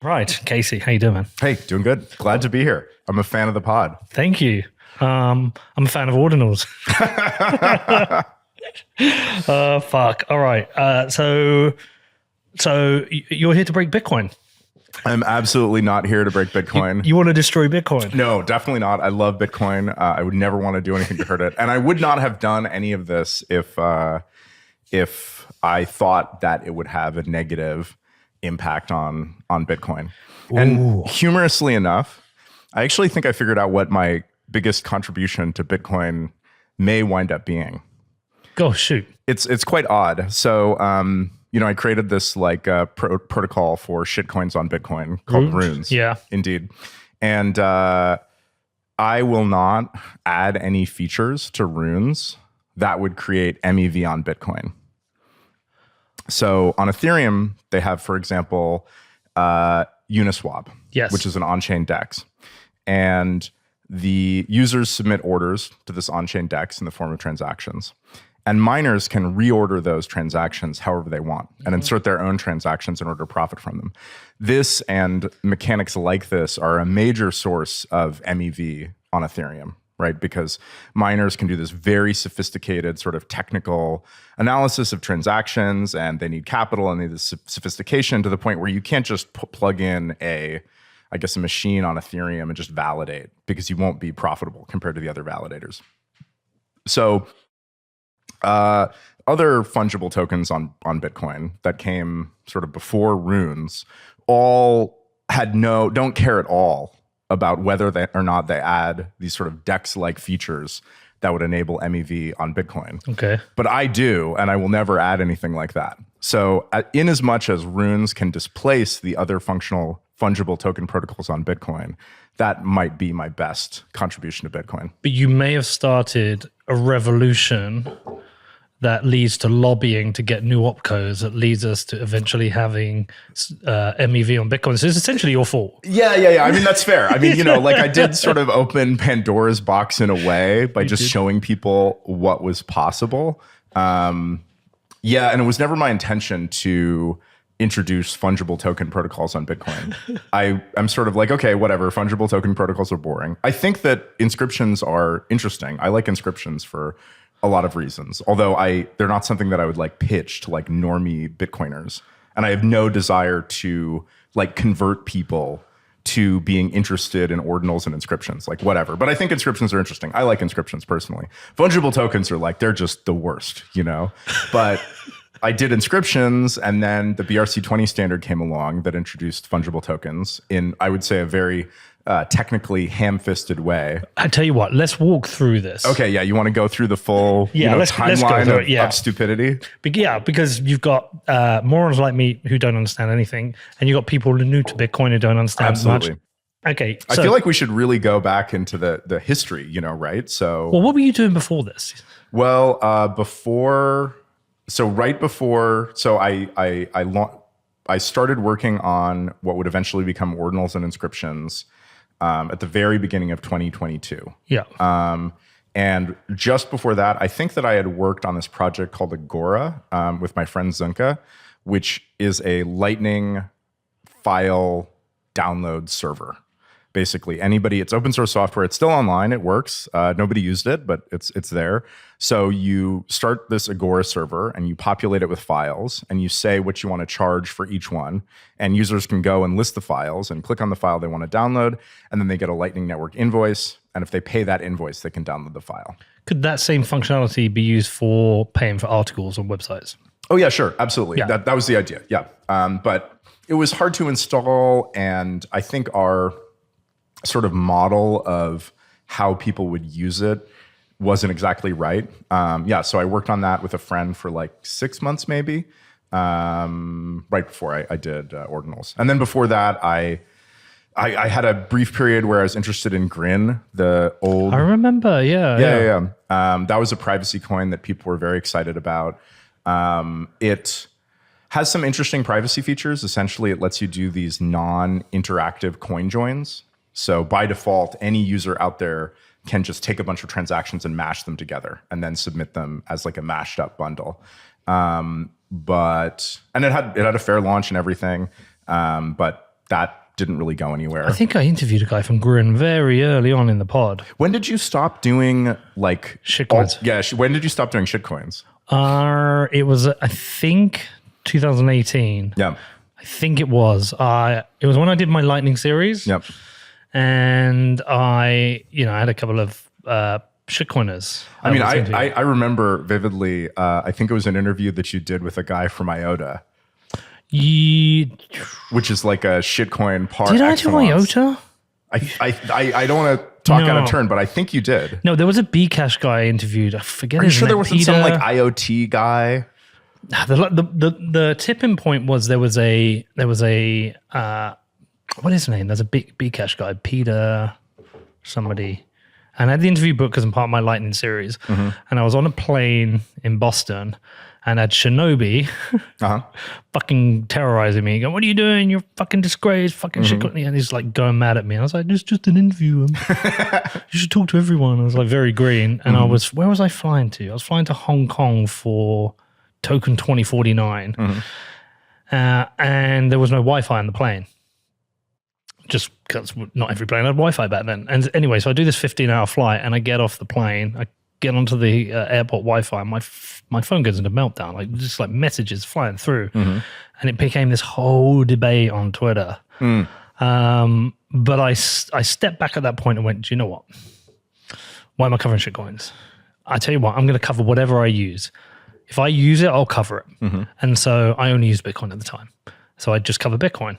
Right, Casey, how you doing, man? Hey, doing good. Glad to be here. I'm a fan of the pod. Thank you. I'm a fan of ordinals. Fuck. All right. So you're here to break Bitcoin. I'm absolutely not here to break Bitcoin. You want to destroy Bitcoin? No, definitely not. I love Bitcoin. I would never want to do anything to hurt it, and I would not have done any of this if I thought that it would have a negative impact on Bitcoin. Ooh. And humorously enough, I actually think I figured out what my biggest contribution to Bitcoin may wind up being. Go shoot. It's quite odd. So, I created this protocol for shitcoins on Bitcoin called Runes. Yeah, indeed. And I will not add any features to Runes that would create MEV on Bitcoin. So on Ethereum, they have, for example, Uniswap, yes, which is an on-chain DEX. And the users submit orders to this on-chain DEX in the form of transactions. And miners can reorder those transactions however they want and insert their own transactions in order to profit from them. This and mechanics like this are a major source of MEV on Ethereum, right? Because miners can do this very sophisticated sort of technical analysis of transactions, and they need capital and they need this sophistication to the point where you can't just plug in a machine on Ethereum and just validate, because you won't be profitable compared to the other validators. So other fungible tokens on Bitcoin that came sort of before Runes all don't care at all about whether or not they add these sort of DEX-like features that would enable MEV on Bitcoin. Okay. But I do, and I will never add anything like that. So in as much as Runes can displace the other fungible token protocols on Bitcoin, that might be my best contribution to Bitcoin. But you may have started a revolution that leads to lobbying to get new opcos, that leads us to eventually having MEV on Bitcoin. So it's essentially your fault. Yeah. I mean, that's fair. I mean, I did sort of open Pandora's box in a way by just showing people what was possible. And it was never my intention to introduce fungible token protocols on Bitcoin. I'm sort of like, okay, whatever, fungible token protocols are boring. I think that inscriptions are interesting. I like inscriptions for a lot of reasons, although they're not something that I would pitch to normie Bitcoiners. And I have no desire to convert people to being interested in ordinals and inscriptions, whatever. But I think inscriptions are interesting. I like inscriptions personally. Fungible tokens are they're just the worst, But I did inscriptions, and then the BRC20 standard came along that introduced fungible tokens in, I would say, a very technically ham-fisted way. I tell you what, let's walk through this. Okay, yeah, you want to go through the full timeline of stupidity? Because you've got morons like me who don't understand anything, and you've got people who are new to Bitcoin who don't understand much. Okay, I feel like we should really go back into the history, right? So, well, what were you doing before this? Well, I started working on what would eventually become ordinals and inscriptions at the very beginning of 2022. Yeah. And just before that, I think that I had worked on this project called Agora with my friend Zunka, which is a Lightning file download server. Basically, it's open source software. It's still online. It works. Nobody used it, but it's there. So you start this Agora server and you populate it with files, and you say what you want to charge for each one. And users can go and list the files and click on the file they want to download, and then they get a Lightning Network invoice. And if they pay that invoice, they can download the file. Could that same functionality be used for paying for articles on websites? Oh yeah, sure, absolutely. Yeah. That was the idea. Yeah, but it was hard to install, and I think our sort of model of how people would use it wasn't exactly right. So I worked on that with a friend for 6 months maybe, right before I did ordinals. And then before that, I had a brief period where I was interested in Grin, the old... I remember, yeah. That was a privacy coin that people were very excited about. It has some interesting privacy features. Essentially, it lets you do these non-interactive coin joins. So by default, any user out there can just take a bunch of transactions and mash them together and then submit them as a mashed up bundle. But it had a fair launch and everything, but that didn't really go anywhere. I think I interviewed a guy from Grin very early on in the pod. When did you stop doing like shitcoins? When did you stop doing shitcoins? It was I think 2018. Yeah, I think it was. It was when I did my Lightning series. Yep. And I had a couple of shitcoiners. I mean, I remember vividly. I think it was an interview that you did with a guy from IOTA, which is like a shitcoin par Did I excellence. do IOTA? I don't want to talk out of turn, but I think you did. No, there was a Bcash guy I interviewed. I forget. Are you his sure name. there wasn't some like IoT guy? The tipping point was there was a what is his name? There's a big Bcash guy, Peter somebody. And I had the interview book because I'm part of my Lightning series. And I was on a plane in Boston and had Shinobi fucking terrorizing me, going, "What are you doing? You're fucking disgrace, fucking shit." And he's like going mad at me. And I was like, "It's just an interview. You should talk to everyone." I was like very green. And where was I flying to? I was flying to Hong Kong for Token 2049. And there was no Wi-Fi on the plane. Just because not every plane had Wi-Fi back then. And anyway, so I do this 15-hour flight and I get off the plane. I get onto the airport Wi-Fi and my phone goes into meltdown, like just like messages flying through. And it became this whole debate on Twitter. But I stepped back at that point and went, do you know what? Why am I covering shitcoins? I tell you what, I'm going to cover whatever I use. If I use it, I'll cover it. And so I only used Bitcoin at the time. So I just cover Bitcoin.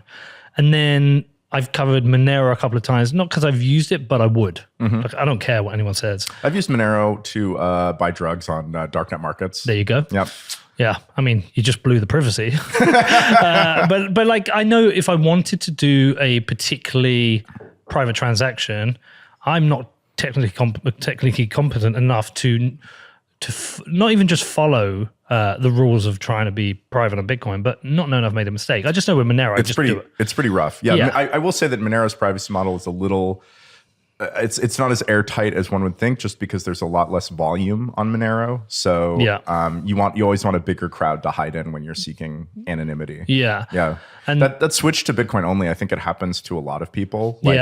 And then I've covered Monero a couple of times, not because I've used it, but I would. Like, I don't care what anyone says. I've used Monero to buy drugs on darknet markets. There you go. Yep. Yeah. I mean, you just blew the privacy. But like, I know if I wanted to do a particularly private transaction, I'm not technically competent enough to not even just follow the rules of trying to be private on Bitcoin, but not knowing I've made a mistake. I just know with Monero, It's pretty rough. Yeah. I will say that Monero's privacy model is a little, it's not as airtight as one would think, just because there's a lot less volume on Monero. So you always want a bigger crowd to hide in when you're seeking anonymity. Yeah. And that switch to Bitcoin only, I think it happens to a lot of people. Like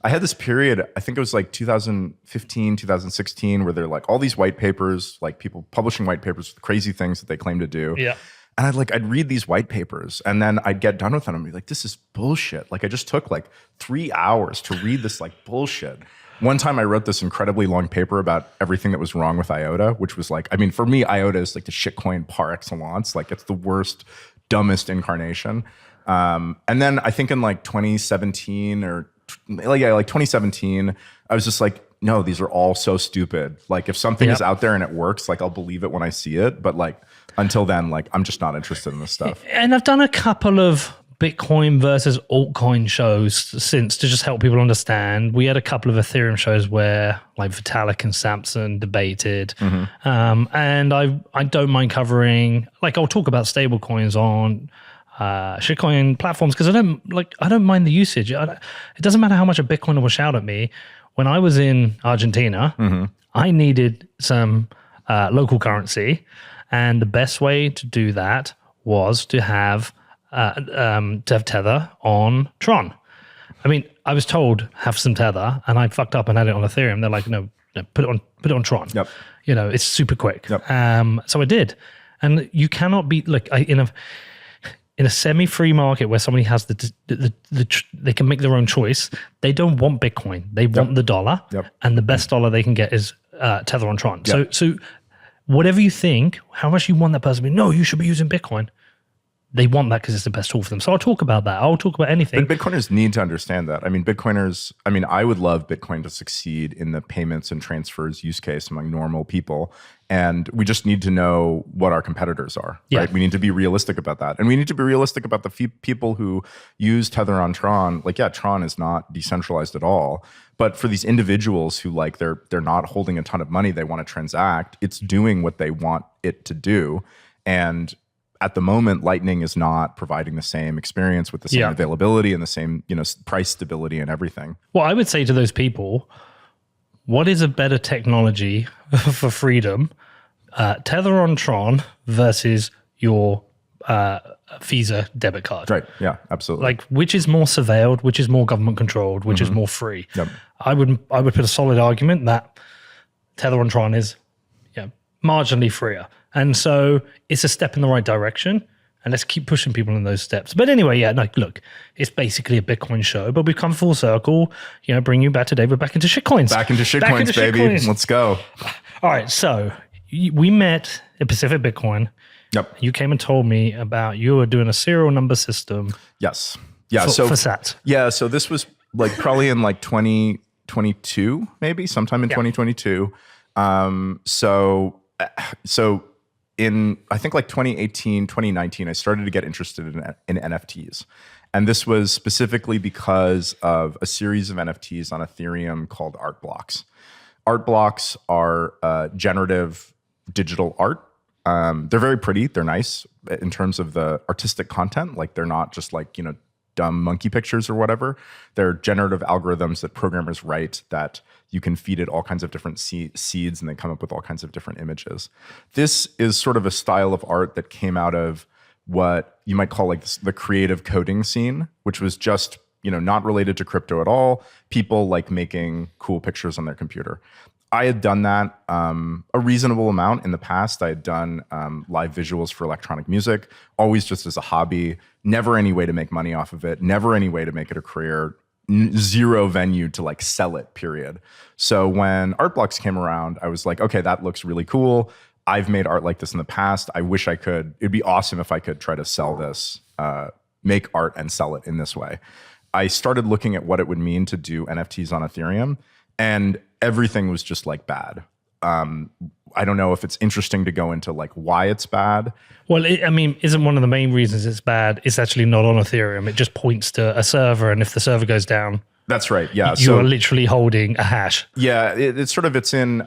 I had this period, I think it was like 2015, 2016, where there are like all these white papers, like people publishing white papers with crazy things that they claim to do. Yeah. And I'd read these white papers and then I'd get done with them and be like, this is bullshit. Like I just took like 3 hours to read this like bullshit. One time I wrote this incredibly long paper about everything that was wrong with IOTA, which was like, I mean, for me, IOTA is like the shitcoin par excellence. Like it's the worst, dumbest incarnation. And then I think in like 2017 or like 2017, I was just like, no, these are all so stupid. Like if something is out there and it works, like I'll believe it when I see it. But like until then, like I'm just not interested in this stuff. And I've done a couple of Bitcoin versus altcoin shows since to just help people understand. We had a couple of Ethereum shows where like Vitalik and Samson debated. And I don't mind covering, like I'll talk about stable coins on shitcoin platforms because I don't mind the usage. It doesn't matter how much a Bitcoiner will shout at me. When I was in Argentina, I needed some local currency, and the best way to do that was to have Tether on Tron. I mean, I was told have some Tether, and I fucked up and had it on Ethereum. They're like, no, put it on Tron. Yep. You know, it's super quick. Yep. So I did, and you cannot be like in a semi-free market where somebody has they can make their own choice. They don't want Bitcoin. They want the dollar, and the best dollar they can get is Tether on Tron. So whatever you think, how much you want that person to be, no, you should be using Bitcoin. They want that because it's the best tool for them. So I'll talk about that. I'll talk about anything. But Bitcoiners need to understand that. I mean, I would love Bitcoin to succeed in the payments and transfers use case among normal people. And we just need to know what our competitors are, right? We need to be realistic about that. And we need to be realistic about the people who use Tether on Tron. Like, Tron is not decentralized at all. But for these individuals who like, they're not holding a ton of money, they want to transact, it's doing what they want it to do. And at the moment, Lightning is not providing the same experience with the same availability and the same, price stability and everything. Well, I would say to those people, what is a better technology for freedom Tether on Tron versus your Visa debit card. Right. Yeah, absolutely. Like, which is more surveilled, which is more government controlled, which is more free. Yep. I would put a solid argument that Tether on Tron is marginally freer. And so it's a step in the right direction. And let's keep pushing people in those steps. But anyway, look, it's basically a Bitcoin show, but we've come full circle, bring you back today. We're back into shitcoins. Back into shitcoins, baby. Shitcoins. Let's go. All right. So we met at Pacific Bitcoin. Yep. You came and told me about you were doing a serial number system. Yes. Yeah. For SAT. Yeah. So this was like probably in like 2022, maybe sometime in 2022. So in, I think like 2018, 2019, I started to get interested in NFTs. And this was specifically because of a series of NFTs on Ethereum called art blocks. Art blocks are generative digital art. They're very pretty. They're nice in terms of the artistic content. Like they're not just like, dumb monkey pictures or whatever. They're generative algorithms that programmers write that you can feed it all kinds of different seeds and they come up with all kinds of different images. This is sort of a style of art that came out of what you might call like the creative coding scene, which was just, not related to crypto at all. People like making cool pictures on their computer. I had done that a reasonable amount in the past. I had done live visuals for electronic music, always just as a hobby, never any way to make money off of it, never any way to make it a career, zero venue to like sell it, period. So when art blocks came around, I was like, okay, that looks really cool. I've made art like this in the past. I wish I could. It'd be awesome if I could try to sell this, make art and sell it in this way. I started looking at what it would mean to do NFTs on Ethereum, and everything was just like bad. I don't know if it's interesting to go into like why it's bad. Well, isn't one of the main reasons it's bad? It's actually not on Ethereum. It just points to a server, and if the server goes down, that's right. Yeah, you are literally holding a hash. Yeah, it's in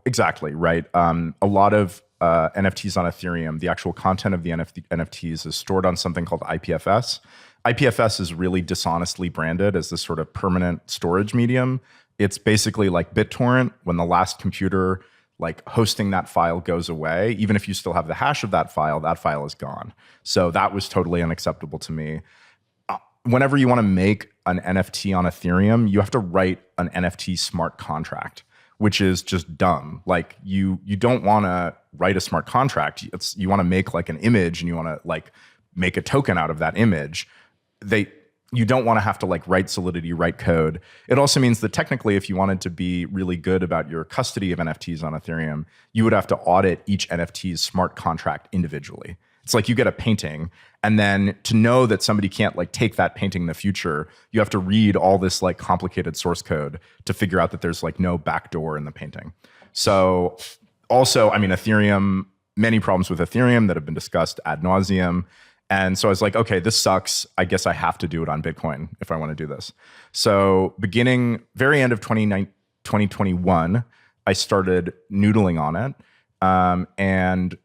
exactly right. A lot of NFTs on Ethereum, the actual content of the NFTs is stored on something called IPFS. IPFS is really dishonestly branded as this sort of permanent storage medium. It's basically like BitTorrent. When the last computer like hosting that file goes away, even if you still have the hash of that file is gone. So that was totally unacceptable to me. Whenever you want to make an NFT on Ethereum, you have to write an NFT smart contract, which is just dumb. Like you don't want to write a smart contract. You want to make like an image and you want to like make a token out of that image. You don't want to have to like write Solidity, write code. It also means that technically, if you wanted to be really good about your custody of NFTs on Ethereum, you would have to audit each NFT's smart contract individually. It's like you get a painting, and then to know that somebody can't like take that painting in the future, you have to read all this like complicated source code to figure out that there's like no backdoor in the painting. So also, Ethereum, many problems with Ethereum that have been discussed ad nauseum. And so I was like, okay, this sucks. I guess I have to do it on Bitcoin if I want to do this. So very end of 2021, I started noodling on it. And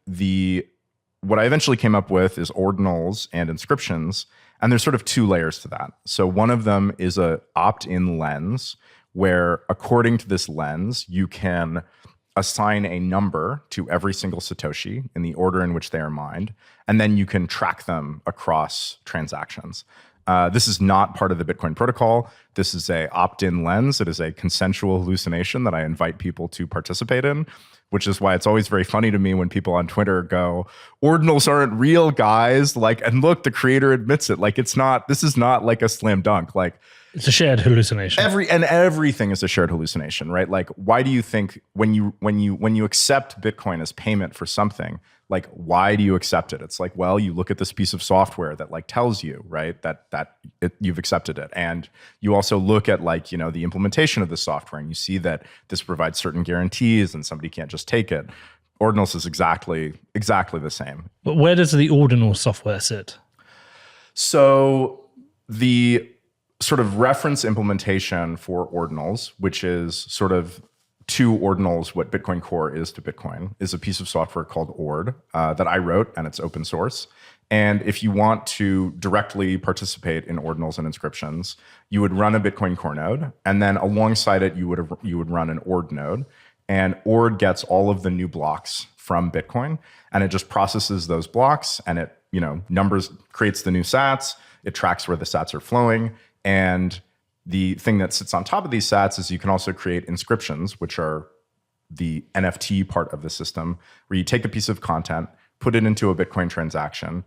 what I eventually came up with is ordinals and inscriptions. And there's sort of two layers to that. So one of them is a opt-in lens where according to this lens, you can assign a number to every single Satoshi in the order in which they are mined, and then you can track them across transactions. This is not part of the Bitcoin protocol. This is a opt-in lens. It is a consensual hallucination that I invite people to participate in, which is why it's always very funny to me when people on Twitter go, ordinals aren't real, guys. Like, and look, the creator admits it. Like, this is not like a slam dunk. Like, it's a shared hallucination. Everything is a shared hallucination, right? Like, why do you think when you accept Bitcoin as payment for something, like, why do you accept it? It's like, well, you look at this piece of software that like tells you, right, that you've accepted it, and you also look at like the implementation of the software, and you see that this provides certain guarantees, and somebody can't just take it. Ordinals is exactly the same. But where does the ordinal software sit? So the sort of reference implementation for ordinals, which is sort of to ordinals what Bitcoin Core is to Bitcoin, is a piece of software called Ord that I wrote, and it's open source. And if you want to directly participate in ordinals and inscriptions, you would run a Bitcoin Core node, and then alongside it, you would run an Ord node. and Ord gets all of the new blocks from Bitcoin, and it just processes those blocks, and it creates the new sats. It tracks where the sats are flowing, and the thing that sits on top of these sats is you can also create inscriptions, which are the NFT part of the system, where you take a piece of content, put it into a Bitcoin transaction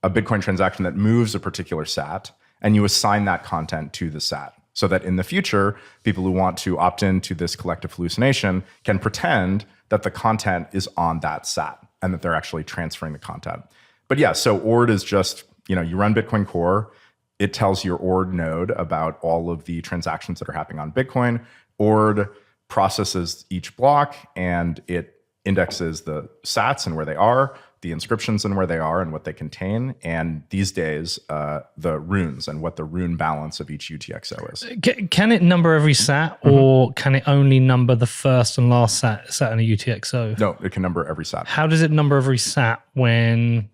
that moves a particular sat, and you assign that content to the sat, so that in the future, people who want to opt into this collective hallucination can pretend that the content is on that sat and that they're actually transferring the content. But yeah, so Ord is just, you run Bitcoin Core. It tells your Ord node about all of the transactions that are happening on Bitcoin. Ord processes each block, and it indexes the sats and where they are, the inscriptions and where they are and what they contain, and these days, the runes and what the rune balance of each UTXO is. Can it number every sat, or can it only number the first and last sat in a UTXO? No, it can number every sat. How does it number every sat when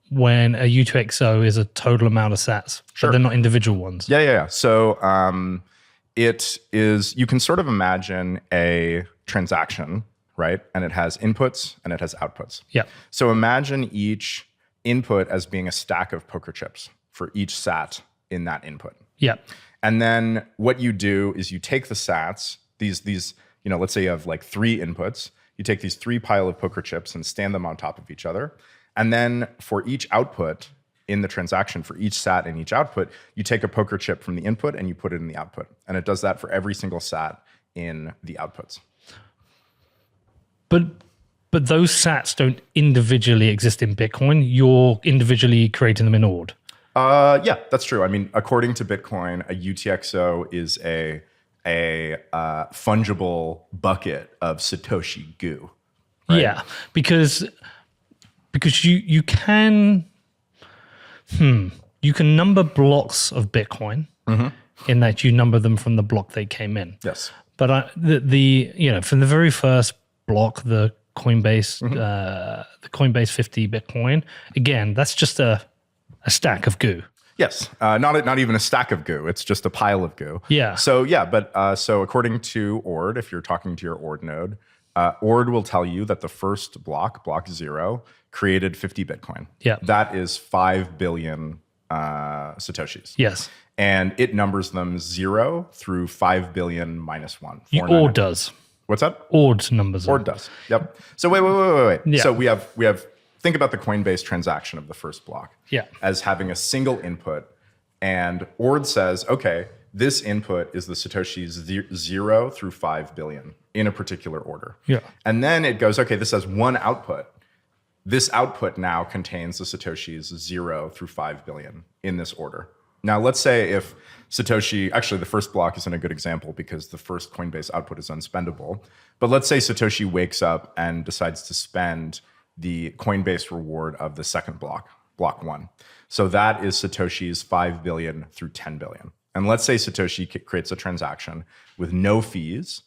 a UTXO is a total amount of sats, Sure. but they're not individual ones? Yeah. So it is, you can sort of imagine a transaction, right? And it has inputs and it has outputs. Yeah. So imagine each input as being a stack of poker chips for each sat in that input. Yeah. And then what you do is you take the sats, these let's say you have like 3 inputs. You take these 3 pile of poker chips and stand them on top of each other. And then for each output in the transaction, for each sat and each output, you take a poker chip from the input and you put it in the output. And it does that for every single sat in the outputs. But those sats don't individually exist in Bitcoin. You're individually creating them in Ord. Yeah, that's true. I mean, according to Bitcoin, a UTXO is a fungible bucket of Satoshi goo. Right? Yeah, because you can number blocks of Bitcoin in that you number them from the block they came in. Yes. But from the very first block, the Coinbase 50 Bitcoin, again, that's just a stack of goo. Yes, not even a stack of goo. It's just a pile of goo. Yeah. So so according to Ord, if you're talking to your Ord node, Ord will tell you that the first block 0, created 50 Bitcoin. Yeah. That is 5 billion Satoshis. Yes. And it numbers them 0 through 5 billion minus 1. Ord does. What's that? Ord numbers them. Ord does. Yep. So wait. Yeah. So we have think about the Coinbase transaction of the first block. Yeah. As having a single input, and Ord says, okay, this input is the Satoshis 0 through 5 billion in a particular order. Yeah. And then it goes, okay, this has one output. This output now contains the Satoshis 0 through 5 billion in this order. Now, let's say if Satoshi, actually the first block isn't a good example because the first Coinbase output is unspendable. But let's say Satoshi wakes up and decides to spend the Coinbase reward of the second block, block 1. So that is Satoshi's 5 billion through 10 billion. And let's say Satoshi creates a transaction with no fees,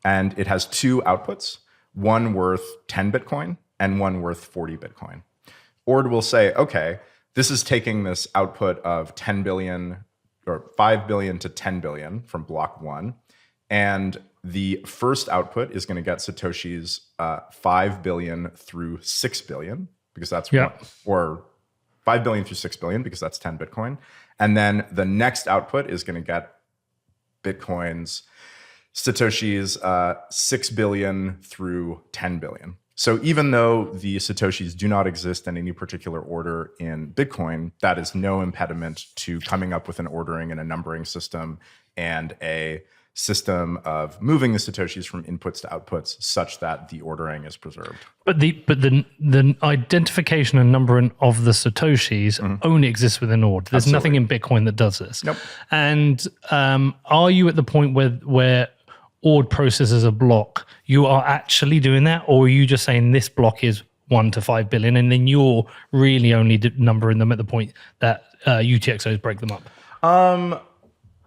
and it has 2 outputs, one worth 10 Bitcoin and one worth 40 Bitcoin. Ord will say, okay, this is taking this output of 10 billion or 5 billion to 10 billion from block 1. And the first output is going to get Satoshi's 5 billion through 6 billion, because that's one, or 5 billion through 6 billion, because that's 10 Bitcoin. And then the next output is going to get Satoshi's 6 billion through 10 billion. So even though the Satoshis do not exist in any particular order in Bitcoin, that is no impediment to coming up with an ordering and a numbering system and a system of moving the Satoshis from inputs to outputs such that the ordering is preserved. But the identification and numbering of the Satoshis only exists within Ord. There's nothing in Bitcoin that does this. Nope. And are you at the point where Ord processes a block, you are actually doing that, or are you just saying this block is 1 to 5 billion, and then you're really only numbering them at the point that UTXOs break them up?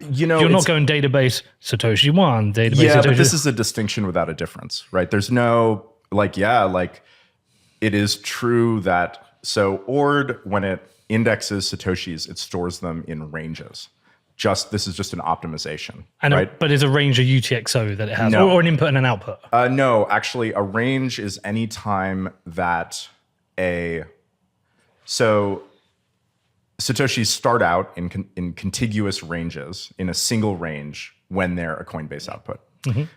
You're not going database Satoshi 1, database Satoshi. But this is a distinction without a difference, right? There's no, it is true that, so Ord, when it indexes Satoshis, it stores them in ranges. this is just an optimization, And right? but is a range a UTXO that it has, No. or an input and an output? No, actually, a range is any time that so Satoshis start out in contiguous ranges in a single range when they're a Coinbase output.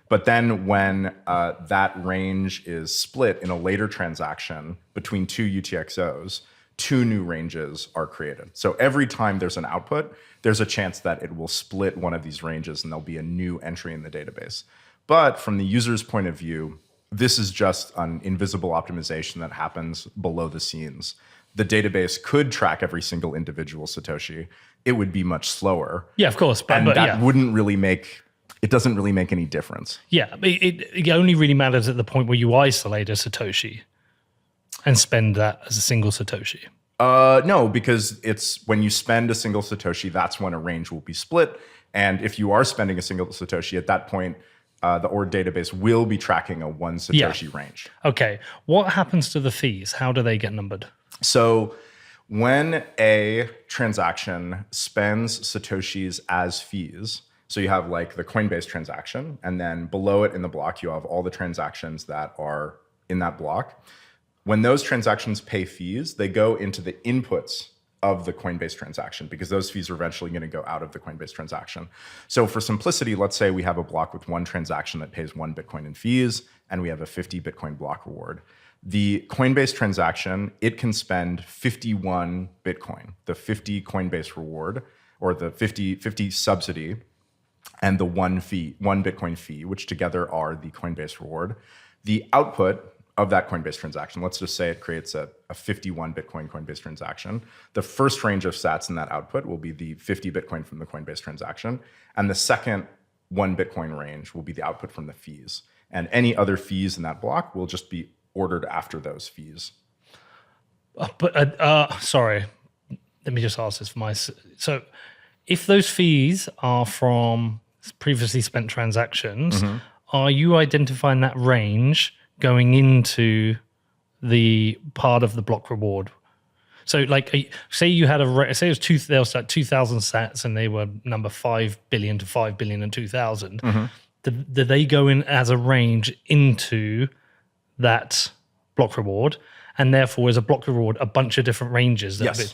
But then when that range is split in a later transaction between two UTXOs, two new ranges are created. So every time there's an output, there's a chance that it will split one of these ranges and there'll be a new entry in the database. But from the user's point of view, this is just an invisible optimization that happens below the scenes. The database could track every single individual Satoshi. It would be much slower. Yeah, of course. And that yeah. wouldn't really it doesn't really make any difference. Yeah, it only really matters at the point where you isolate a Satoshi and spend that as a single Satoshi. No, because it's when you spend a single Satoshi, that's when a range will be split. And if you are spending a single Satoshi, at that point, the ORD database will be tracking a one Satoshi range. Okay. What happens to the fees? How do they get numbered? So when a transaction spends Satoshis as fees, so you have like the Coinbase transaction, and then below it in the block, you have all the transactions that are in that block. When those transactions pay fees, they go into the inputs of the Coinbase transaction because those fees are eventually going to go out of the Coinbase transaction. So for simplicity, let's say we have a block with one transaction that pays 1 Bitcoin in fees, and we have a 50 Bitcoin block reward. The Coinbase transaction, it can spend 51 Bitcoin, the 50 Coinbase reward, or the 50 subsidy, and the 1 Bitcoin fee, which together are the Coinbase reward. The output of that Coinbase transaction, let's just say it creates a 51 Bitcoin Coinbase transaction. The first range of sats in that output will be the 50 Bitcoin from the Coinbase transaction. And the second 1 Bitcoin range will be the output from the fees. And any other fees in that block will just be ordered after those fees. Sorry, let me just ask this for my... So if those fees are from previously spent transactions, are you identifying that range going into the part of the block reward? So like, say you had say it was there was like 2,000 sats and they were number 5 billion to 5 billion and 2,000. Did they go in as a range into that block reward? And therefore, as a block reward, a bunch of different ranges. Yes.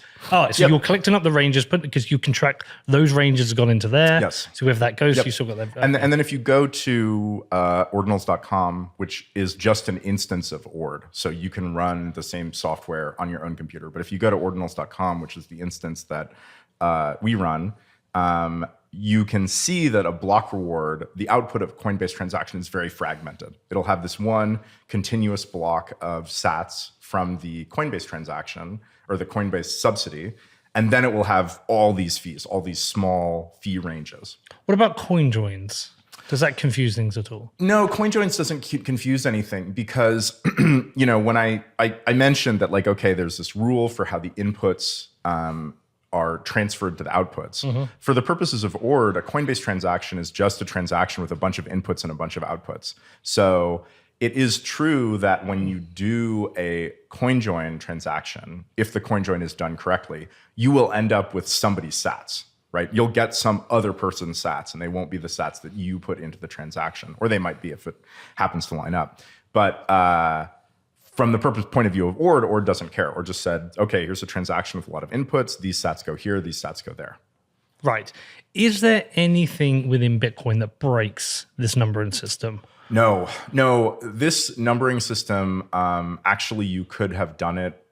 You're collecting up the ranges, but because you can track those ranges have gone into there. Yes. So wherever that goes, you still got that. And then if you go to ordinals.com, which is just an instance of Ord, so you can run the same software on your own computer. But if you go to ordinals.com, which is the instance that we run, you can see that a block reward, the output of Coinbase transaction is very fragmented. It'll have this one continuous block of sats from the Coinbase transaction or the Coinbase subsidy, and then it will have all these fees, all these small fee ranges. What about coin joins? Does that confuse things at all? No, coin joins doesn't confuse anything because, when I mentioned that, like, okay, there's this rule for how the inputs are transferred to the outputs. For the purposes of ORD, a Coinbase transaction is just a transaction with a bunch of inputs and a bunch of outputs. So it is true that when you do a coin join transaction, if the coin join is done correctly, you will end up with somebody's sats, right? You'll get some other person's sats, and they won't be the sats that you put into the transaction, or they might be if it happens to line up. But from the point of view of ORD doesn't care. Or just said, okay, here's a transaction with a lot of inputs. These sats go here. These sats go there. Right. Is there anything within Bitcoin that breaks this numbering system? No. This numbering system, actually, you could have done it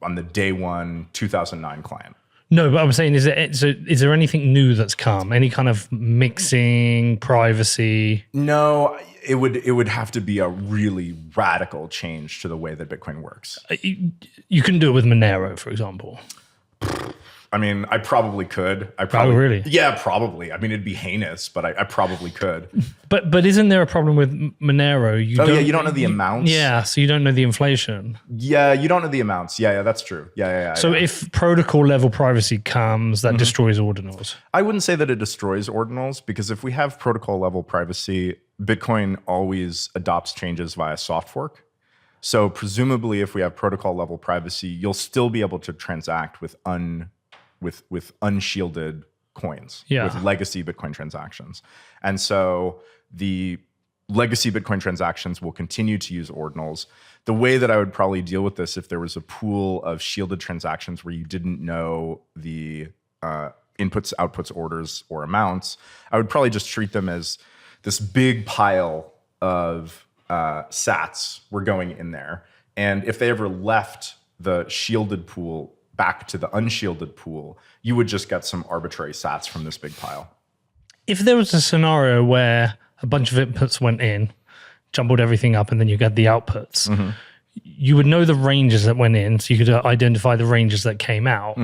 on the day one 2009 client. No, but I'm saying, is there anything new that's come? Any kind of mixing, privacy? No, it would have to be a really radical change to the way that Bitcoin works. You couldn't do it with Monero, for example. I mean, I probably could. Oh, really? Yeah, probably. I mean, it'd be heinous, but I probably could. But isn't there a problem with Monero? You don't know the amounts? Yeah, so you don't know the inflation. Yeah, you don't know the amounts. Yeah, that's true. Yeah. So if protocol level privacy comes, that destroys ordinals. I wouldn't say that it destroys ordinals, because if we have protocol level privacy, Bitcoin always adopts changes via soft fork. So presumably, if we have protocol level privacy, you'll still be able to transact with unshielded coins Yeah. with legacy Bitcoin transactions. And so the legacy Bitcoin transactions will continue to use ordinals. The way that I would probably deal with this, if there was a pool of shielded transactions where you didn't know the inputs, outputs, orders, or amounts, I would probably just treat them as this big pile of sats were going in there. And if they ever left the shielded pool back to the unshielded pool, you would just get some arbitrary sats from this big pile. If there was a scenario where a bunch of inputs went in, jumbled everything up, and then you got the outputs, you would know the ranges that went in, so you could identify the ranges that came out.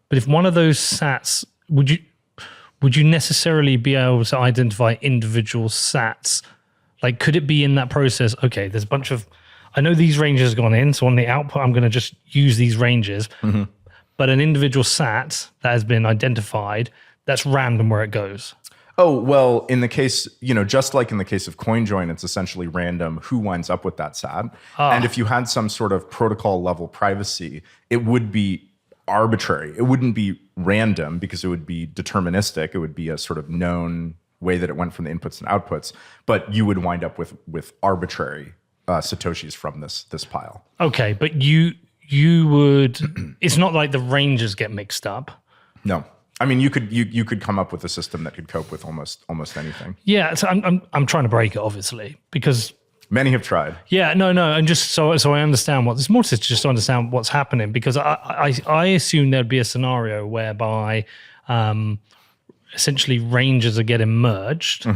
But if one of those sats, would you necessarily be able to identify individual sats? Like, could it be in that process, okay, there's a bunch of, I know these ranges have gone in, so on the output, I'm going to just use these ranges. But an individual sat that has been identified, that's random where it goes. Oh, well, in the case, just like in the case of CoinJoin, it's essentially random who winds up with that sat. And if you had some sort of protocol level privacy, it would be arbitrary. It wouldn't be random because it would be deterministic. It would be a sort of known way that it went from the inputs and outputs, but you would wind up with arbitrary Satoshis from this pile. Okay, but you would, it's not like the ranges get mixed up. No. I mean, you could come up with a system that could cope with almost anything. Yeah, so I'm trying to break it, obviously, because many have tried. Yeah, no, and just so I understand what there's more to just to understand what's happening, because I assume there'd be a scenario whereby essentially ranges are getting merged,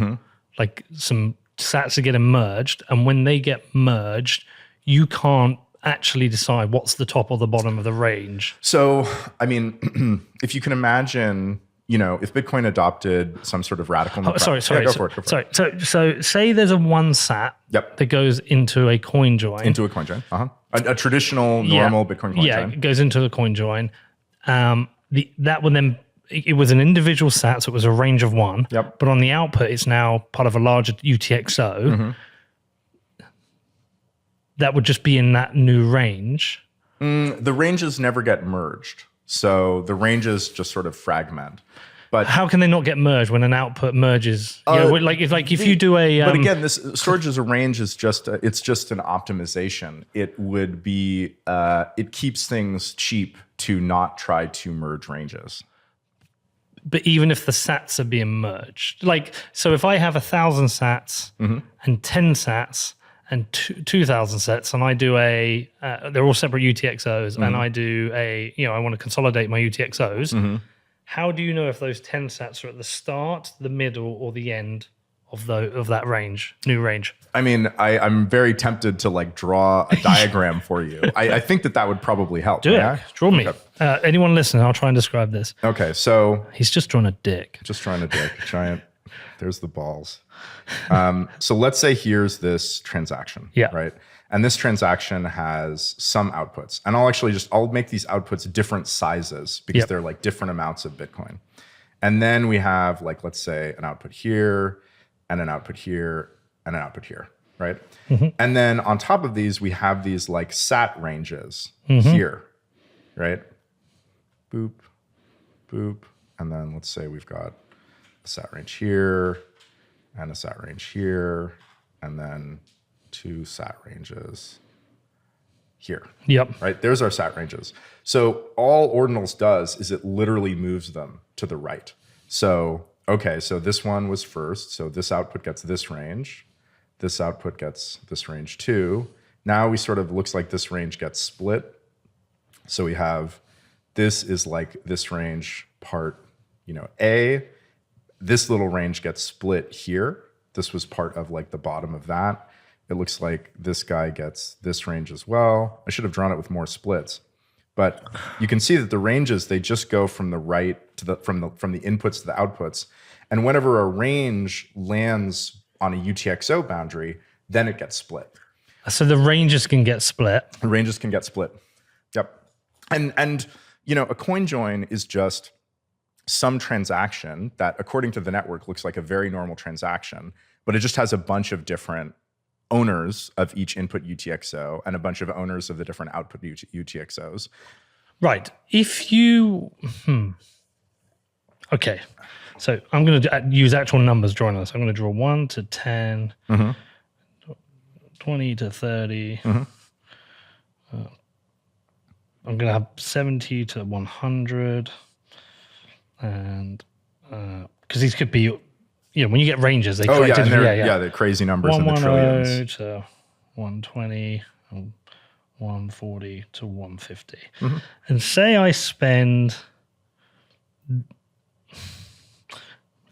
like some sats are getting merged, and when they get merged, you can't actually decide what's the top or the bottom of the range. So, I mean, if you can imagine, if Bitcoin adopted some sort of radical... go for it. So say there's a one sat Yep. that goes into a coin join. Into a coin join. A traditional, normal Bitcoin coin join. Yeah, it goes into the coin join. That would then... It was an individual sat, so it was a range of one. Yep. But on the output, it's now part of a larger UTXO. That would just be in that new range. The ranges never get merged. So the ranges just sort of fragment. But how can they not get merged when an output merges? If you do a... but again, this storage as a range is just it's just an optimization. It would be it keeps things cheap to not try to merge ranges. But even if the sats are being merged, so if I have 1,000 sats and 10 sats and 2,000 sets, and I do they're all separate UTXOs, and I do I want to consolidate my UTXOs. How do you know if those 10 sats are at the start, the middle, or the end of that range, new range? I mean, I'm very tempted to draw a diagram for you. I think that would probably help. Do it. Draw me. Anyone listening, I'll try and describe this. Okay, so... He's just drawn a dick. Just drawing a dick. Giant. There's the balls. So let's say here's this transaction. Yeah. Right? And this transaction has some outputs. And I'll make these outputs different sizes because they're different amounts of Bitcoin. And then we have let's say an output here and an output here and an output here, right? And then on top of these, we have these sat ranges here, right? Boop, boop. And then let's say we've got a sat range here and a sat range here, and then 2 sat ranges here. Yep. Right? There's our sat ranges. So all ordinals does is it literally moves them to the right. So, okay, so this one was first. So this output gets this range. This output gets this range too. Now we sort of, looks like this range gets split. So we have, this is this range part, A. This little range gets split here. This was part of the bottom of that. It looks like this guy gets this range as well. I should have drawn it with more splits. But you can see that the ranges, they just go from the right to from the inputs to the outputs. And whenever a range lands on a UTXO boundary, then it gets split. So the ranges can get split. The ranges can get split. Yep. And a coin join is just some transaction that, according to the network, looks like a very normal transaction, but it just has a bunch of different owners of each input UTXO and a bunch of owners of the different output UTXOs. Right. If you... Okay. So I'm going to use actual numbers drawing this. I'm going to draw 1 to 10, 20 to 30. I'm going to have 70 to 100. And because these could be, when you get ranges, they they're crazy numbers in the trillions. To 120, 140 to 150. And say I spend...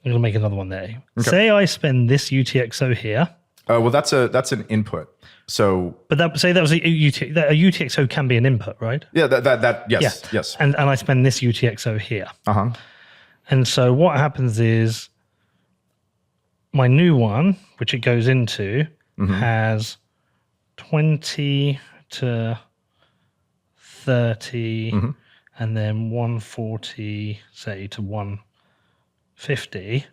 I'm going to make another one there. Okay. Say I spend this UTXO here. Well, that's an input. So, say that was a UTXO can be an input, right? Yeah, yes. And I spend this UTXO here. And so what happens is my new one, which it goes into, has 20 to 30, and then 140, say to 150.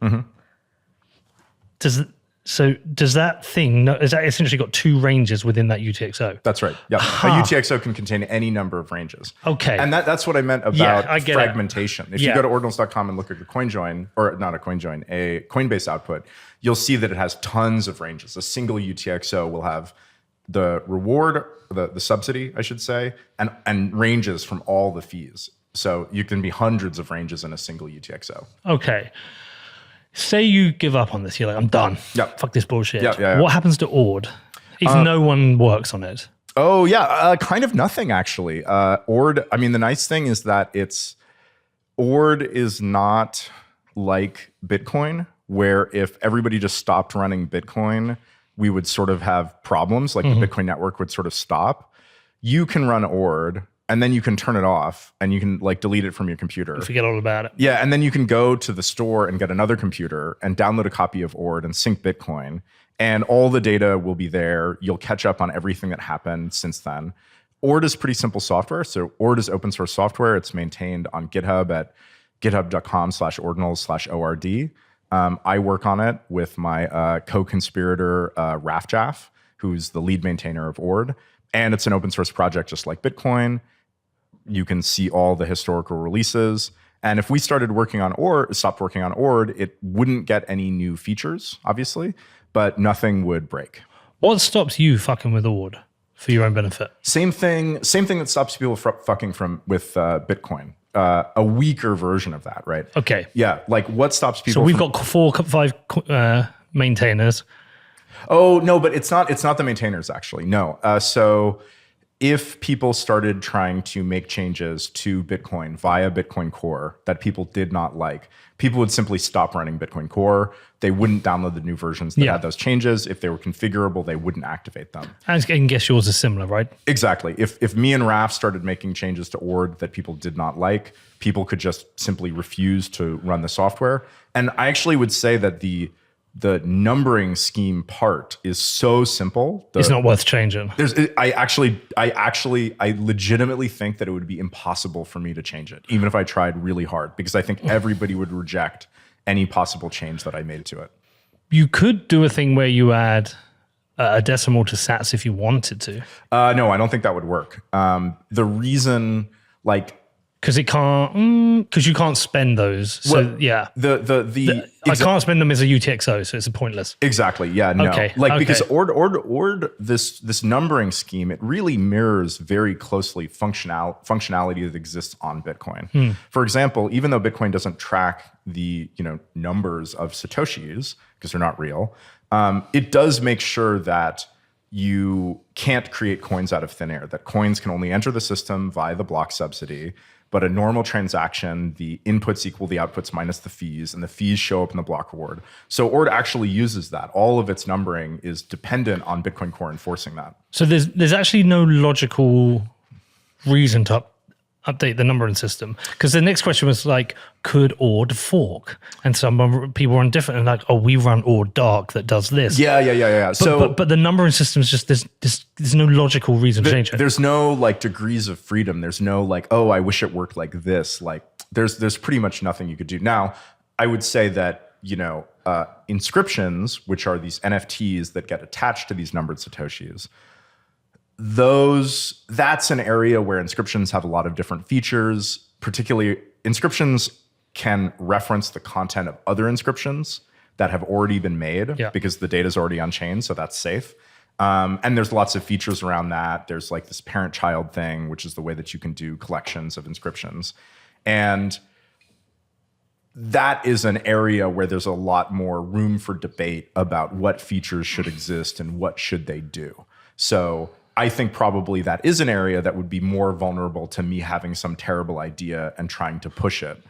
Does that thing, is that essentially got two ranges within that UTXO? That's right. Yeah. A UTXO can contain any number of ranges. Okay. And that's what I meant about fragmentation. If you go to ordinals.com and look at your CoinJoin, or not a CoinJoin, a Coinbase output, you'll see that it has tons of ranges. A single UTXO will have the reward, the subsidy, I should say, and ranges from all the fees. So you can be hundreds of ranges in a single UTXO. Okay. Say you give up on this. You're like, I'm done. Yep. Fuck this bullshit. Yeah. What happens to Ord if no one works on it? Oh, yeah. Kind of nothing, actually. Ord, I mean, the nice thing is that Ord is not like Bitcoin, where if everybody just stopped running Bitcoin, we would sort of have problems, like the Bitcoin network would sort of stop. You can run Ord, and then you can turn it off, and you can delete it from your computer. Forget all about it. Yeah, and then you can go to the store and get another computer and download a copy of Ord and sync Bitcoin, and all the data will be there. You'll catch up on everything that happened since then. Ord is pretty simple software. So Ord is open source software. It's maintained on GitHub at github.com/ordinals/ord. I work on it with my co-conspirator, Rafjaf, who's the lead maintainer of Ord. And it's an open source project just like Bitcoin. You can see all the historical releases. And if we stopped working on Ord, it wouldn't get any new features, obviously, but nothing would break. What stops you fucking with Ord for your own benefit? Same thing that stops people fucking with Bitcoin. A weaker version of that, right? Okay. Yeah, what stops people? So we've got 5 maintainers. Oh no, but it's not the maintainers actually. No. So if people started trying to make changes to Bitcoin via Bitcoin Core that people did not like, people would simply stop running Bitcoin Core. They wouldn't download the new versions that had those changes. If they were configurable, they wouldn't activate them. I can guess yours is similar, right? Exactly. If me and Raf started making changes to Ord that people did not like, people could just simply refuse to run the software. And I actually would say that the numbering scheme part is so simple. It's not worth changing. I legitimately think that it would be impossible for me to change it, even if I tried really hard, because I think everybody would reject any possible change that I made to it. You could do a thing where you add a decimal to sats if you wanted to. No, I don't think that would work. The reason, because you can't spend those. So I can't spend them as a UTXO, so it's pointless. Exactly. Yeah. No. Okay. Because Ord this numbering scheme, it really mirrors very closely functionality that exists on Bitcoin. For example, even though Bitcoin doesn't track the numbers of Satoshis because they're not real, it does make sure that you can't create coins out of thin air. That coins can only enter the system via the block subsidy. But a normal transaction, the inputs equal the outputs minus the fees, and the fees show up in the block reward. So Ord actually uses that. All of its numbering is dependent on Bitcoin Core enforcing that. So there's actually no logical reason to update the numbering system, because the next question was could Ord fork? And some people run different and we run Ord dark that does this. Yeah. But the numbering system is just there's no logical reason to change it. There's no degrees of freedom. There's no I wish it worked like this. There's pretty much nothing you could do. Now, I would say that inscriptions, which are these NFTs that get attached to these numbered Satoshis, that's an area where inscriptions have a lot of different features. Particularly, inscriptions can reference the content of other inscriptions that have already been made because the data is already on chain, so that's safe. And there's lots of features around that. There's like this parent-child thing, which is the way that you can do collections of inscriptions. And that is an area where there's a lot more room for debate about what features should exist and what should they do. So I think probably that is an area that would be more vulnerable to me having some terrible idea and trying to push it.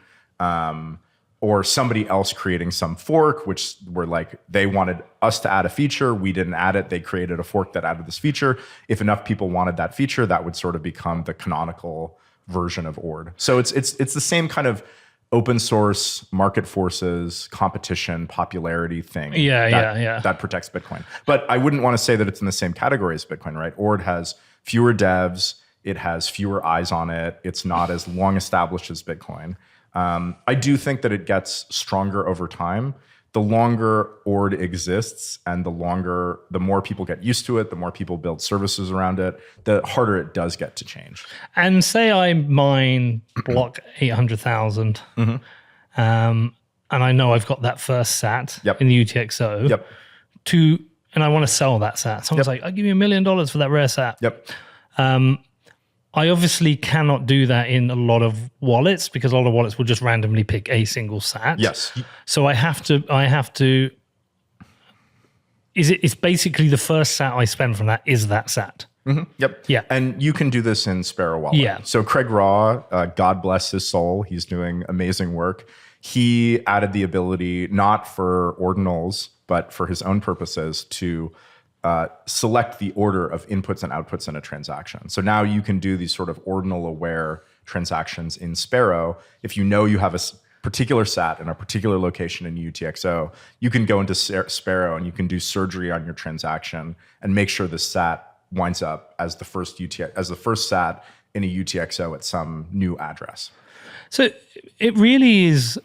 Or somebody else creating some fork, which were like, they wanted us to add a feature. We didn't add it. They created a fork that added this feature. If enough people wanted that feature, that would sort of become the canonical version of Ord. So it's the same kind of open source, market forces, competition, popularity thing. That protects Bitcoin. But I wouldn't want to say that it's in the same category as Bitcoin, right? Ord has fewer devs. It has fewer eyes on it. It's not as long established as Bitcoin. I do think that it gets stronger over time. The longer Ord exists and the more people get used to it, the more people build services around it, the harder it does get to change. And say I mine block 800,000, and I know I've got that first sat in the UTXO, and I want to sell that sat. Someone's like, I'll give you $1 million for that rare sat. I obviously cannot do that in a lot of wallets because a lot of wallets will just randomly pick a single sat. So I have to. It's basically the first sat I spend from that is that sat. And you can do this in Sparrow Wallet. So Craig Raw, God bless his soul, he's doing amazing work. He added the ability, not for ordinals, but for his own purposes, to select the order of inputs and outputs in a transaction. So now you can do these sort of ordinal aware transactions in Sparrow. If you know you have a particular sat in a particular location in UTXO, you can go into Sparrow and you can do surgery on your transaction and make sure the sat winds up as the first sat in a UTXO at some new address. So it really is.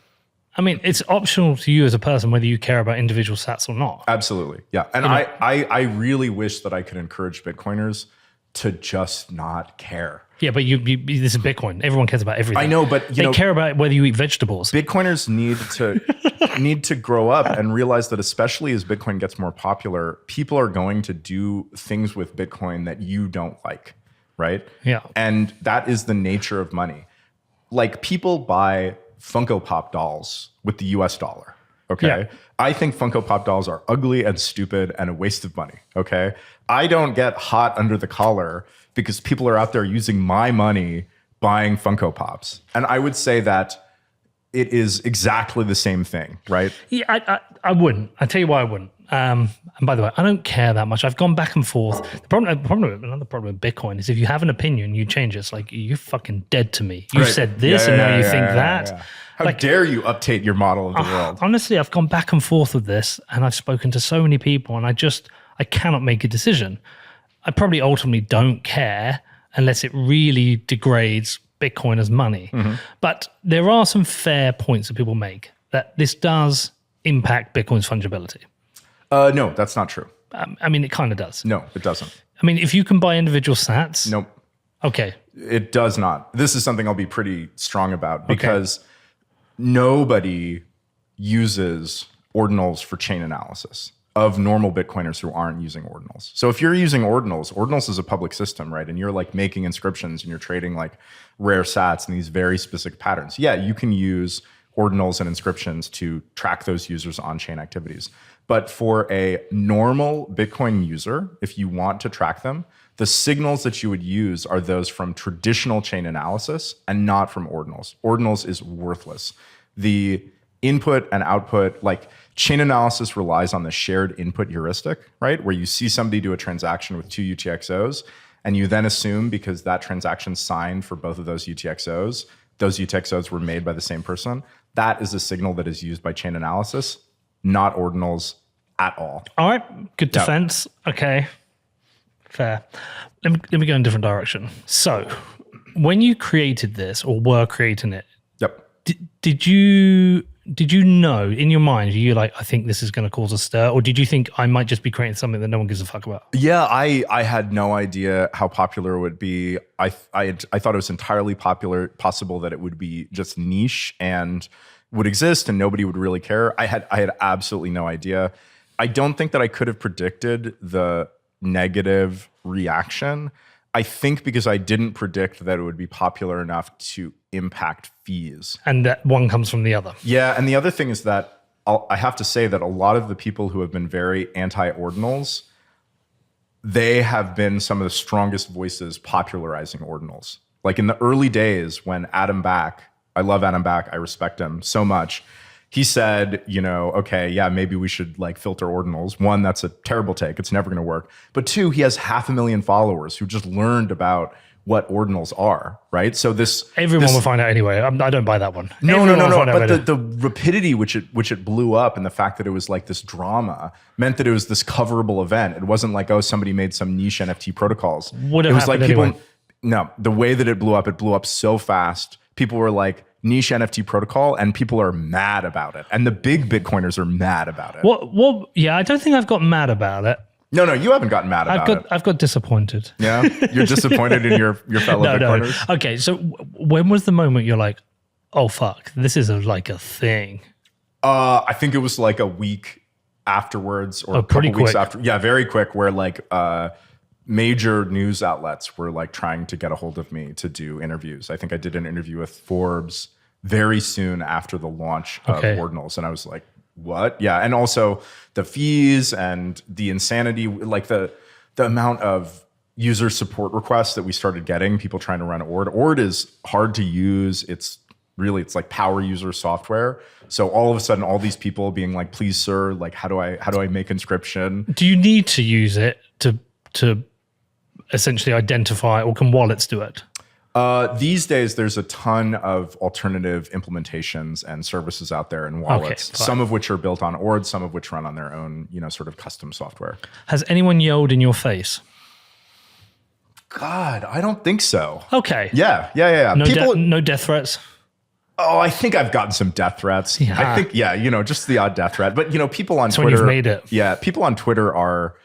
I mean, it's optional to you as a person whether you care about individual sats or not. Absolutely, yeah. And I really wish that I could encourage Bitcoiners to just not care. Yeah, but this is Bitcoin. Everyone cares about everything. I know, but they care about whether you eat vegetables. Bitcoiners need to grow up and realize that, especially as Bitcoin gets more popular, people are going to do things with Bitcoin that you don't like, right? Yeah. And that is the nature of money. Like, people buy Funko Pop dolls with the US dollar, okay? Yeah. I think Funko Pop dolls are ugly and stupid and a waste of money, okay? I don't get hot under the collar because people are out there using my money buying Funko Pops. And I would say that it is exactly the same thing, right? Yeah, I wouldn't. I'll tell you why I wouldn't. And by the way, I don't care that much. I've gone back and forth. Another problem with Bitcoin is if you have an opinion, you change it. It's like, you're fucking dead to me. You said this and now you think that. Yeah. How dare you update your model of the world? Honestly, I've gone back and forth with this and I've spoken to so many people and I cannot make a decision. I probably ultimately don't care unless it really degrades Bitcoin as money. But there are some fair points that people make that this does impact Bitcoin's fungibility. No, that's not true. I mean, it kind of does. No, it doesn't. I mean, if you can buy individual sats. Nope. Okay. It does not. This is something I'll be pretty strong about because nobody uses ordinals for chain analysis of normal Bitcoiners who aren't using ordinals. So if you're using ordinals is a public system, right? And you're like making inscriptions and you're trading like rare sats in these very specific patterns. Yeah, you can use ordinals and inscriptions to track those users' on-chain activities. But for a normal Bitcoin user, if you want to track them, the signals that you would use are those from traditional chain analysis and not from ordinals. Ordinals is worthless. The input and output, like chain analysis relies on the shared input heuristic, right? Where you see somebody do a transaction with two UTXOs, and you then assume because that transaction signed for both of those UTXOs were made by the same person. That is a signal that is used by chain analysis, not ordinals at all. All right, good defense. Okay, fair. Let me go in a different direction. So when you created this or were creating it, did you did you know in your mind, you like, I think this is going to cause a stir? Or did you think I might just be creating something that no one gives a fuck about? Yeah, I had no idea how popular it would be. I thought it was entirely possible that it would be just niche and would exist and nobody would really care. I had absolutely no idea. I don't think that I could have predicted the negative reaction. I think because I didn't predict that it would be popular enough to impact fees. And that one comes from the other. Yeah, and the other thing is that I have to say that a lot of the people who have been very anti-ordinals, they have been some of the strongest voices popularizing ordinals. Like in the early days when Adam Back, I love Adam Back, I respect him so much. He said, okay, yeah, maybe we should like filter ordinals. One, that's a terrible take. It's never going to work. But two, he has 500,000 followers who just learned about what ordinals are, right? So everyone will find out anyway. I don't buy that one. No. But the rapidity which it blew up and the fact that it was like this drama meant that it was this coverable event. It wasn't like, oh, somebody made some niche NFT protocols. Would have happened anyway. No, the way that it blew up so fast. People were like, niche NFT protocol, and people are mad about it. And the big Bitcoiners are mad about it. Well, yeah, I don't think I've got mad about it. No, you haven't gotten mad about it. I've got disappointed. Yeah? You're disappointed in your fellow Bitcoiners? No. Okay, so when was the moment you're like, oh, fuck, this is like a thing? I think it was like a week afterwards or a couple weeks after. Yeah, very quick, where like major news outlets were like trying to get a hold of me to do interviews. I think I did an interview with Forbes very soon after the launch of Ordinals. And I was like, what? Yeah. And also the fees and the insanity, like the amount of user support requests that we started getting, people trying to run Ord. Ord is hard to use. It's like power user software. So all of a sudden, all these people being like, please, sir, like, how do I make inscription? Do you need to use it to essentially identify, or can wallets do it? These days, there's a ton of alternative implementations and services out there in wallets, some of which are built on Ord, some of which run on their own, sort of custom software. Has anyone yelled in your face? God, I don't think so. Okay. Yeah. No death threats? Oh, I think I've gotten some death threats. Yeah. I think, just the odd death threat. But, people on Twitter. When you've made it. Yeah, people on Twitter are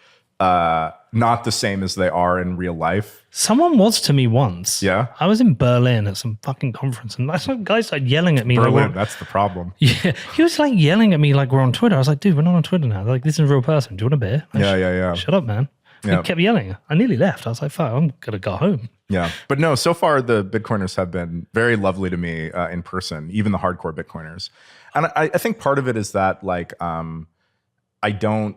not the same as they are in real life. Someone was to me once. Yeah? I was in Berlin at some fucking conference, and some guy started yelling at me. Berlin, that's the problem. Yeah, he was like yelling at me like we're on Twitter. I was like, dude, we're not on Twitter now. They're like, this is a real person. Do you want a beer? Like, yeah. Shut up, man. He kept yelling. I nearly left. I was like, fuck, I'm going to go home. Yeah. But no, so far the Bitcoiners have been very lovely to me in person, even the hardcore Bitcoiners. And I think part of it is that like, I don't,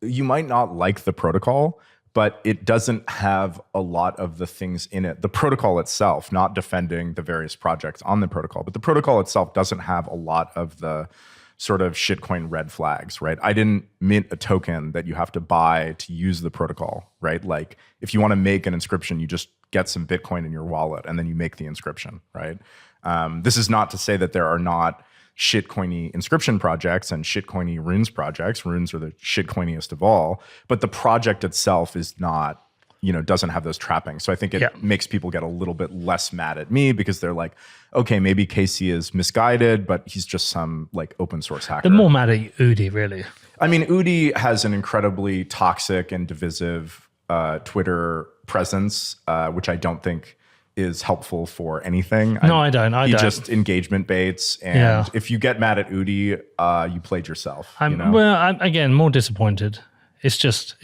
you might not like the protocol, but it doesn't have a lot of the things in it. The protocol itself, not defending the various projects on the protocol, but the protocol itself doesn't have a lot of the sort of shitcoin red flags, right? I didn't mint a token that you have to buy to use the protocol, right? Like if you want to make an inscription, you just get some Bitcoin in your wallet and then you make the inscription, right? This is not to say that there are not shitcoiny inscription projects and shitcoiny runes projects. Runes are the shitcoiniest of all, but the project itself is not, doesn't have those trappings. So I think it makes people get a little bit less mad at me because they're like, okay, maybe Casey is misguided, but he's just some like open source hacker. They're more mad at Udi, really. I mean, Udi has an incredibly toxic and divisive Twitter presence, which I don't think is helpful for anything. I don't. He just engagement baits, and if you get mad at Udi, you played yourself. Well, I'm again more disappointed. It's just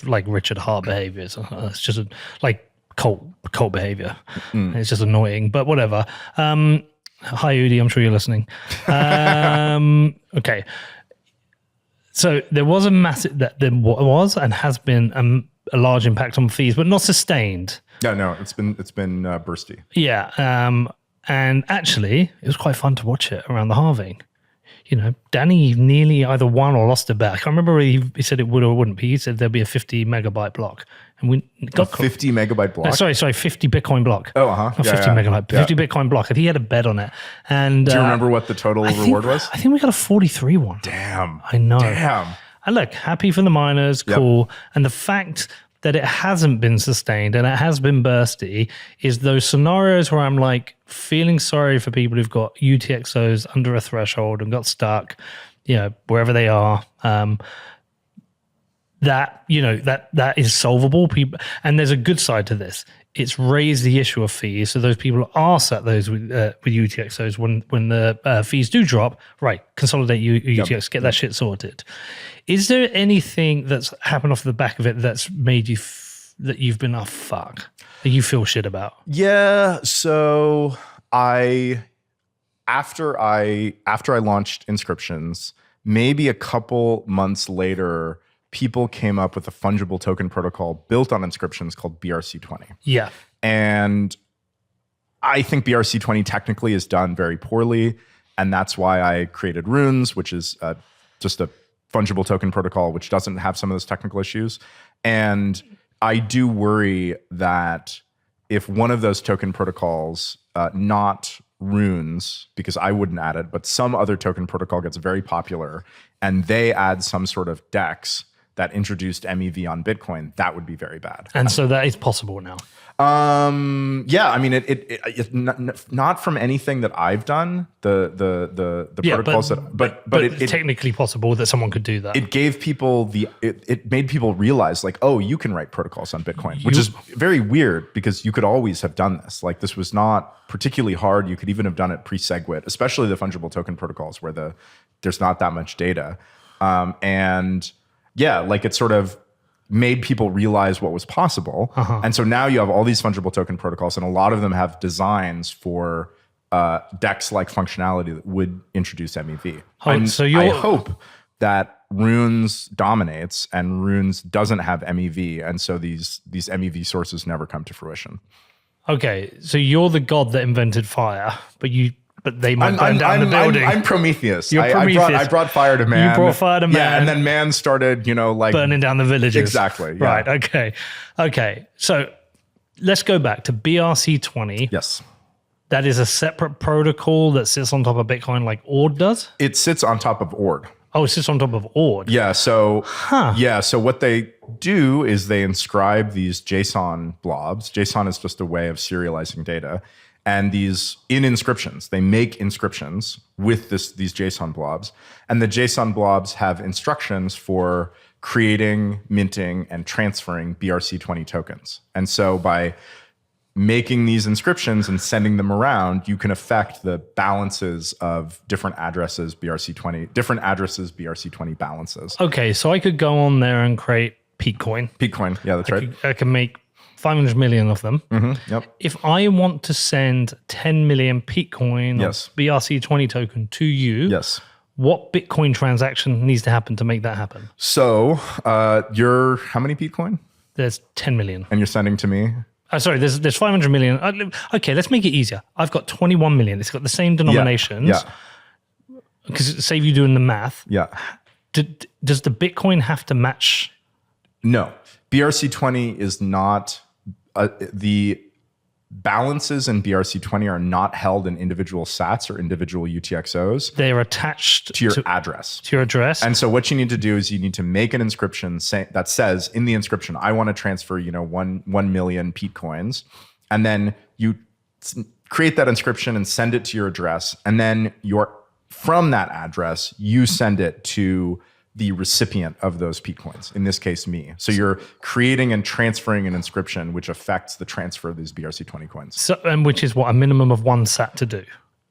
like Richard Hart behavior. It's just like cult behavior. It's just annoying, but whatever. Hi Udi, I'm sure you're listening. Okay. So there was there was and has been a large impact on fees, but not sustained. No, it's been bursty. Yeah, and actually, it was quite fun to watch it around the halving. Danny nearly either won or lost a bet. I can't remember he said it would or wouldn't. But he said there'd be a 50 megabyte block, and we got 50 megabyte block. Sorry, 50 Bitcoin block. Oh, Not 50 megabyte, 50 Bitcoin block. And he had a bet on it. And do you remember what the total reward was? I think we got a 43 one. Damn. I know. Damn. And look, happy for the miners, cool. And the fact that it hasn't been sustained and it has been bursty is those scenarios where I'm like feeling sorry for people who've got UTXOs under a threshold and got stuck, wherever they are. That is solvable. People, and there's a good side to this. It's raised the issue of fees, so those people are sat those with UTXOs when the fees do drop. Right, consolidate UTX, get that shit sorted. Is there anything that's happened off the back of it that's made you that you've been fuck that you feel shit about? Yeah. So after I launched inscriptions, maybe a couple months later, people came up with a fungible token protocol built on inscriptions called BRC20. Yeah. And I think BRC20 technically is done very poorly. And that's why I created Runes, which is just a fungible token protocol, which doesn't have some of those technical issues. And I do worry that if one of those token protocols, not Runes, because I wouldn't add it, but some other token protocol gets very popular and they add some sort of DEX that introduced MEV on Bitcoin, that would be very bad. And so that is possible now. Yeah, I mean, it not from anything that I've done. The protocols but it's technically possible that someone could do that. It gave people it made people realize like, oh, you can write protocols on Bitcoin, which is very weird because you could always have done this. Like this was not particularly hard. You could even have done it pre-SegWit, especially the fungible token protocols where there's not that much data, and yeah, like it sort of made people realize what was possible. And so now you have all these fungible token protocols, and a lot of them have designs for DEX-like functionality that would introduce MEV. I hope that Runes dominates and Runes doesn't have MEV, and so these MEV sources never come to fruition. Okay, so you're the god that invented fire, but they might burn down the building. I'm Prometheus. You're Prometheus. I brought fire to man. You brought fire to man. Yeah, and then man started, burning down the villages. Exactly. Yeah. Right. Okay. So let's go back to BRC20. Yes. That is a separate protocol that sits on top of Bitcoin like Ord does? It sits on top of Ord. Oh, it sits on top of Ord. Yeah. So so what they do is they inscribe these JSON blobs. JSON is just a way of serializing data. And in inscriptions, they make inscriptions with these JSON blobs. And the JSON blobs have instructions for creating, minting, and transferring BRC20 tokens. And so by making these inscriptions and sending them around, you can affect the balances of different addresses BRC20 balances. Okay, so I could go on there and create Peatcoin. Peatcoin, yeah, that's right. I can make 500 million of them. Yep. If I want to send 10 million Peatcoin or BRC20 token to you, what Bitcoin transaction needs to happen to make that happen? So you're how many Peatcoin? There's 10 million. And you're sending to me? Sorry, there's 500 million. Okay, let's make it easier. I've got 21 million. It's got the same denominations. Yeah. Because save you doing the math. Yeah. Does the Bitcoin have to match? No. BRC20 is not... the balances in BRC20 are not held in individual sats or individual UTXOs. They're attached to your address. To your address. And so what you need to do is you need to make an inscription that says in the inscription, I want to transfer, 1 million Peatcoins. And then you create that inscription and send it to your address. And then from that address, you send it to the recipient of those Peatcoins, in this case, me. So you're creating and transferring an inscription which affects the transfer of these BRC20 coins. So, and which is what, a minimum of 1 sat to do?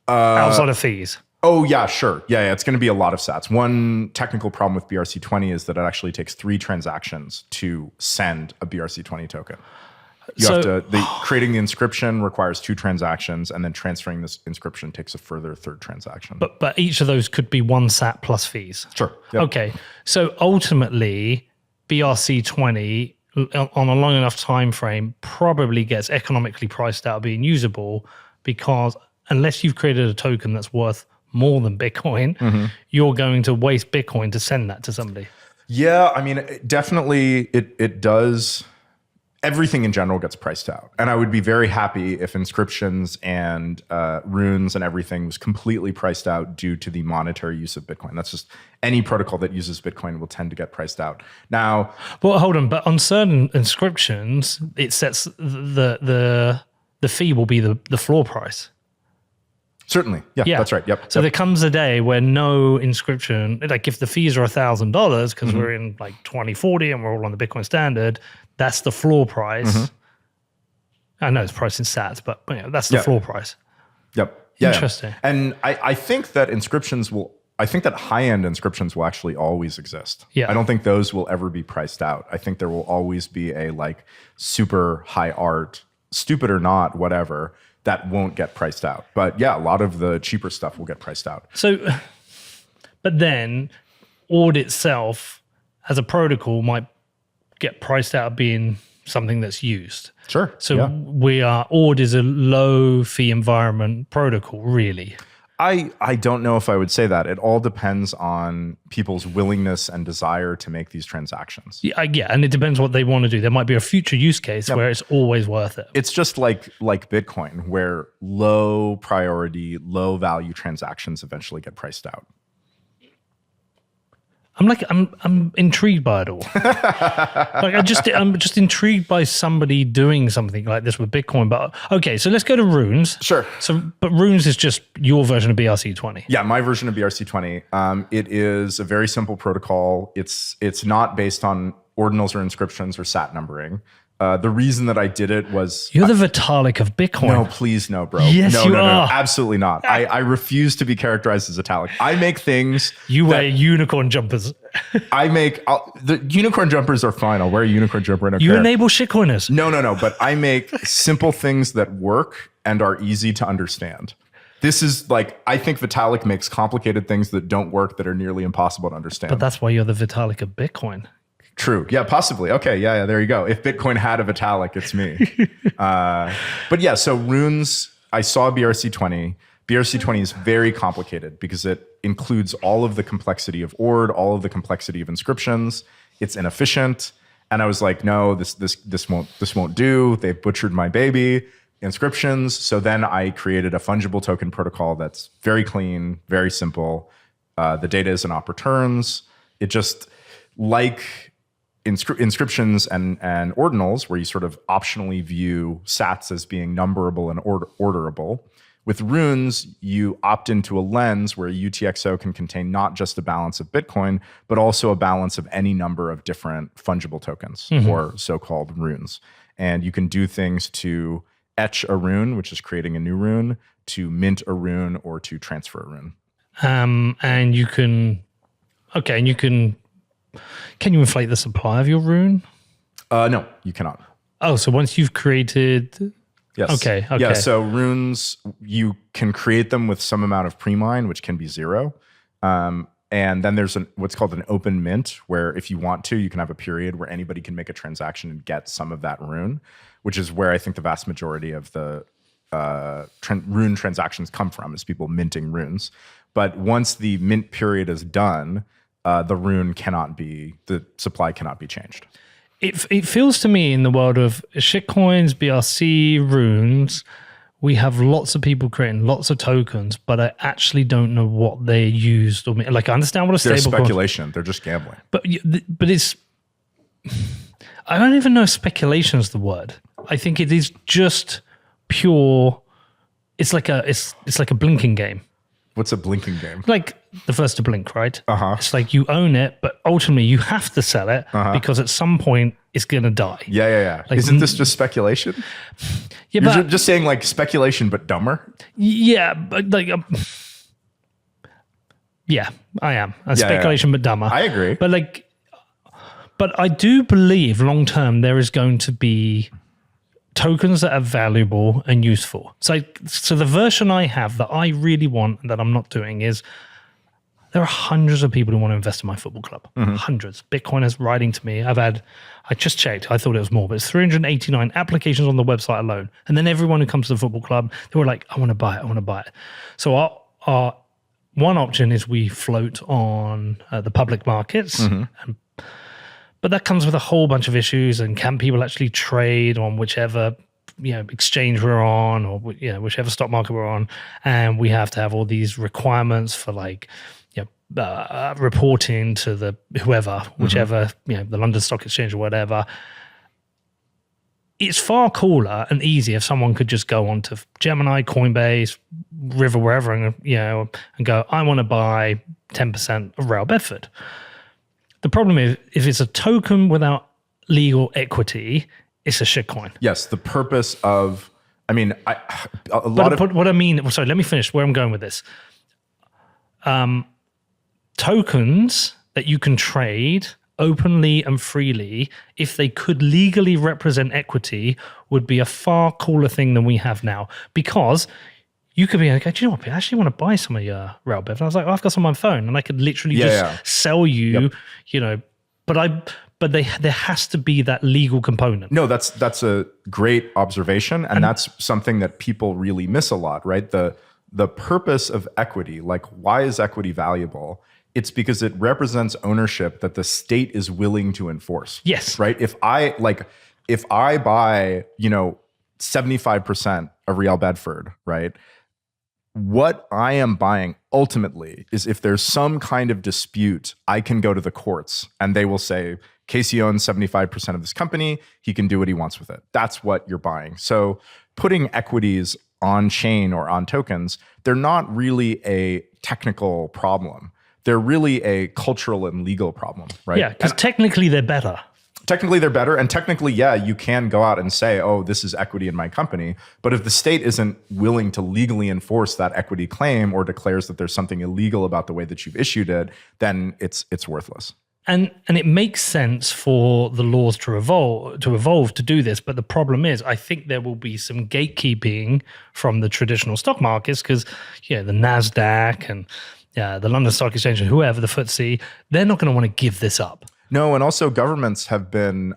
Outside of fees? Oh, yeah, sure. Yeah, it's going to be a lot of sats. One technical problem with BRC20 is that it actually takes 3 transactions to send a BRC20 token. Creating the inscription requires 2 transactions, and then transferring this inscription takes a further 3rd transaction. But each of those could be 1 sat plus fees. Sure. Yep. Okay. So ultimately, BRC20 on a long enough time frame probably gets economically priced out of being usable, because unless you've created a token that's worth more than Bitcoin, you're going to waste Bitcoin to send that to somebody. Yeah, I mean, definitely it does. everything in general gets priced out. And I would be very happy if inscriptions and runes and everything was completely priced out due to the monetary use of Bitcoin. That's just any protocol that uses Bitcoin will tend to get priced out. Now, well, hold on, but on certain inscriptions, it sets the fee will be the floor price. Certainly. Yeah, that's right. Yep. So there comes a day where no inscription, like if the fees are $1,000 because we're in like 2040 and we're all on the Bitcoin standard, that's the floor price. I know it's priced in sats, but that's the floor price. Yep. Interesting. And I think that high-end inscriptions will actually always exist. Yeah. I don't think those will ever be priced out. I think there will always be a like super high art, stupid or not, whatever, that won't get priced out. But yeah, a lot of the cheaper stuff will get priced out. So, but then Ord itself as a protocol might get priced out being something that's used. Sure. So Ord is a low fee environment protocol, really. I don't know if I would say that. It all depends on people's willingness and desire to make these transactions. Yeah, and it depends what they want to do. There might be a future use case where it's always worth it. It's just like Bitcoin, where low priority, low value transactions eventually get priced out. I'm intrigued by it all. I'm just intrigued by somebody doing something like this with Bitcoin. But okay, so let's go to runes. Sure. But runes is just your version of BRC20. Yeah, my version of BRC20. It is a very simple protocol. It's not based on ordinals or inscriptions or sat numbering. The reason that I did it was... You're the Vitalik of Bitcoin. No, please no, bro. Yes, no, you no, are. No, absolutely not. I refuse to be characterized as Vitalik. I make things... You wear unicorn jumpers. The unicorn jumpers are fine. I'll wear a unicorn jumper. You enable shitcoiners. No. But I make simple things that work and are easy to understand. This is like, I think Vitalik makes complicated things that don't work that are nearly impossible to understand. But that's why you're the Vitalik of Bitcoin. True. Yeah, possibly. Okay. Yeah, there you go. If Bitcoin had a Vitalik, it's me. But yeah, so runes, I saw BRC20. BRC20 is very complicated because it includes all of the complexity of Ord, all of the complexity of inscriptions. It's inefficient. And I was like, no, this won't do. They've butchered my baby. Inscriptions. So then I created a fungible token protocol that's very clean, very simple. The data is in op returns. It just, like inscriptions and ordinals, where you sort of optionally view sats as being numberable and orderable. With runes, you opt into a lens where a UTXO can contain not just a balance of Bitcoin, but also a balance of any number of different fungible tokens, or so-called runes. And you can do things to etch a rune, which is creating a new rune, to mint a rune, or to transfer a rune. And you can you inflate the supply of your rune? No, you cannot. Oh, so once you've created... Yes. Okay. Yeah, so runes, you can create them with some amount of pre-mine, which can be 0. And then there's what's called an open mint, where if you want to, you can have a period where anybody can make a transaction and get some of that rune, which is where I think the vast majority of the rune transactions come from, is people minting runes. But once the mint period is done, the supply cannot be changed. It feels to me in the world of shitcoins, BRC, runes, we have lots of people creating lots of tokens, but I actually don't know what they used or mean. Like, I understand what a stable They're speculation. They're just gambling. But it's... I don't even know if speculation is the word. I think it is just pure... It's like a blinking game. What's a blinking game? Like the first to blink, right? Uh-huh. It's like you own it, but ultimately you have to sell it because at some point it's going to die. Yeah. Like, isn't this just speculation? Yeah, You're just saying like speculation, but dumber? Yeah, but like... yeah, I am. Speculation, but dumber. I agree. But I do believe long term there is going to be tokens that are valuable and useful. So the version I have that I really want and that I'm not doing is, there are hundreds of people who want to invest in my football club. Hundreds. Bitcoiners writing to me. I just checked. I thought it was more, but it's 389 applications on the website alone. And then everyone who comes to the football club, they were like, I want to buy it. So our one option is we float on the public markets and But that comes with a whole bunch of issues. And can people actually trade on whichever exchange we're on, or whichever stock market we're on? And we have to have all these requirements for reporting to the whichever the London Stock Exchange or whatever. It's far cooler and easier if someone could just go on to Gemini, Coinbase, River, wherever, and go, I want to buy 10% of Rail Bedford. The problem is, if it's a token without legal equity, it's a shitcoin. Yes, the purpose of, what I mean, sorry, let me finish where I'm going with this. Tokens that you can trade openly and freely, if they could legally represent equity, would be a far cooler thing than we have now. Because you could be like, do you know what? I actually want to buy some of your Rail Bev. And I was like, I've got some on my phone, and I could literally sell you, but there has to be that legal component. No, that's a great observation, and that's something that people really miss a lot, right? The purpose of equity, like, why is equity valuable? It's because it represents ownership that the state is willing to enforce. Yes. Right? If I buy, 75% of Real Bedford, right? What I am buying ultimately is, if there's some kind of dispute, I can go to the courts and they will say, Casey owns 75% of this company. He can do what he wants with it. That's what you're buying. So putting equities on chain or on tokens, they're not really a technical problem. They're really a cultural and legal problem, right? Yeah, because technically they're better. Technically they're better. And technically, you can go out and say, oh, this is equity in my company. But if the state isn't willing to legally enforce that equity claim, or declares that there's something illegal about the way that you've issued it, then it's worthless. And it makes sense for the laws to evolve to do this. But the problem is, I think there will be some gatekeeping from the traditional stock markets, because the NASDAQ and the London Stock Exchange and whoever, the FTSE, they're not going to want to give this up. No, and also governments have been,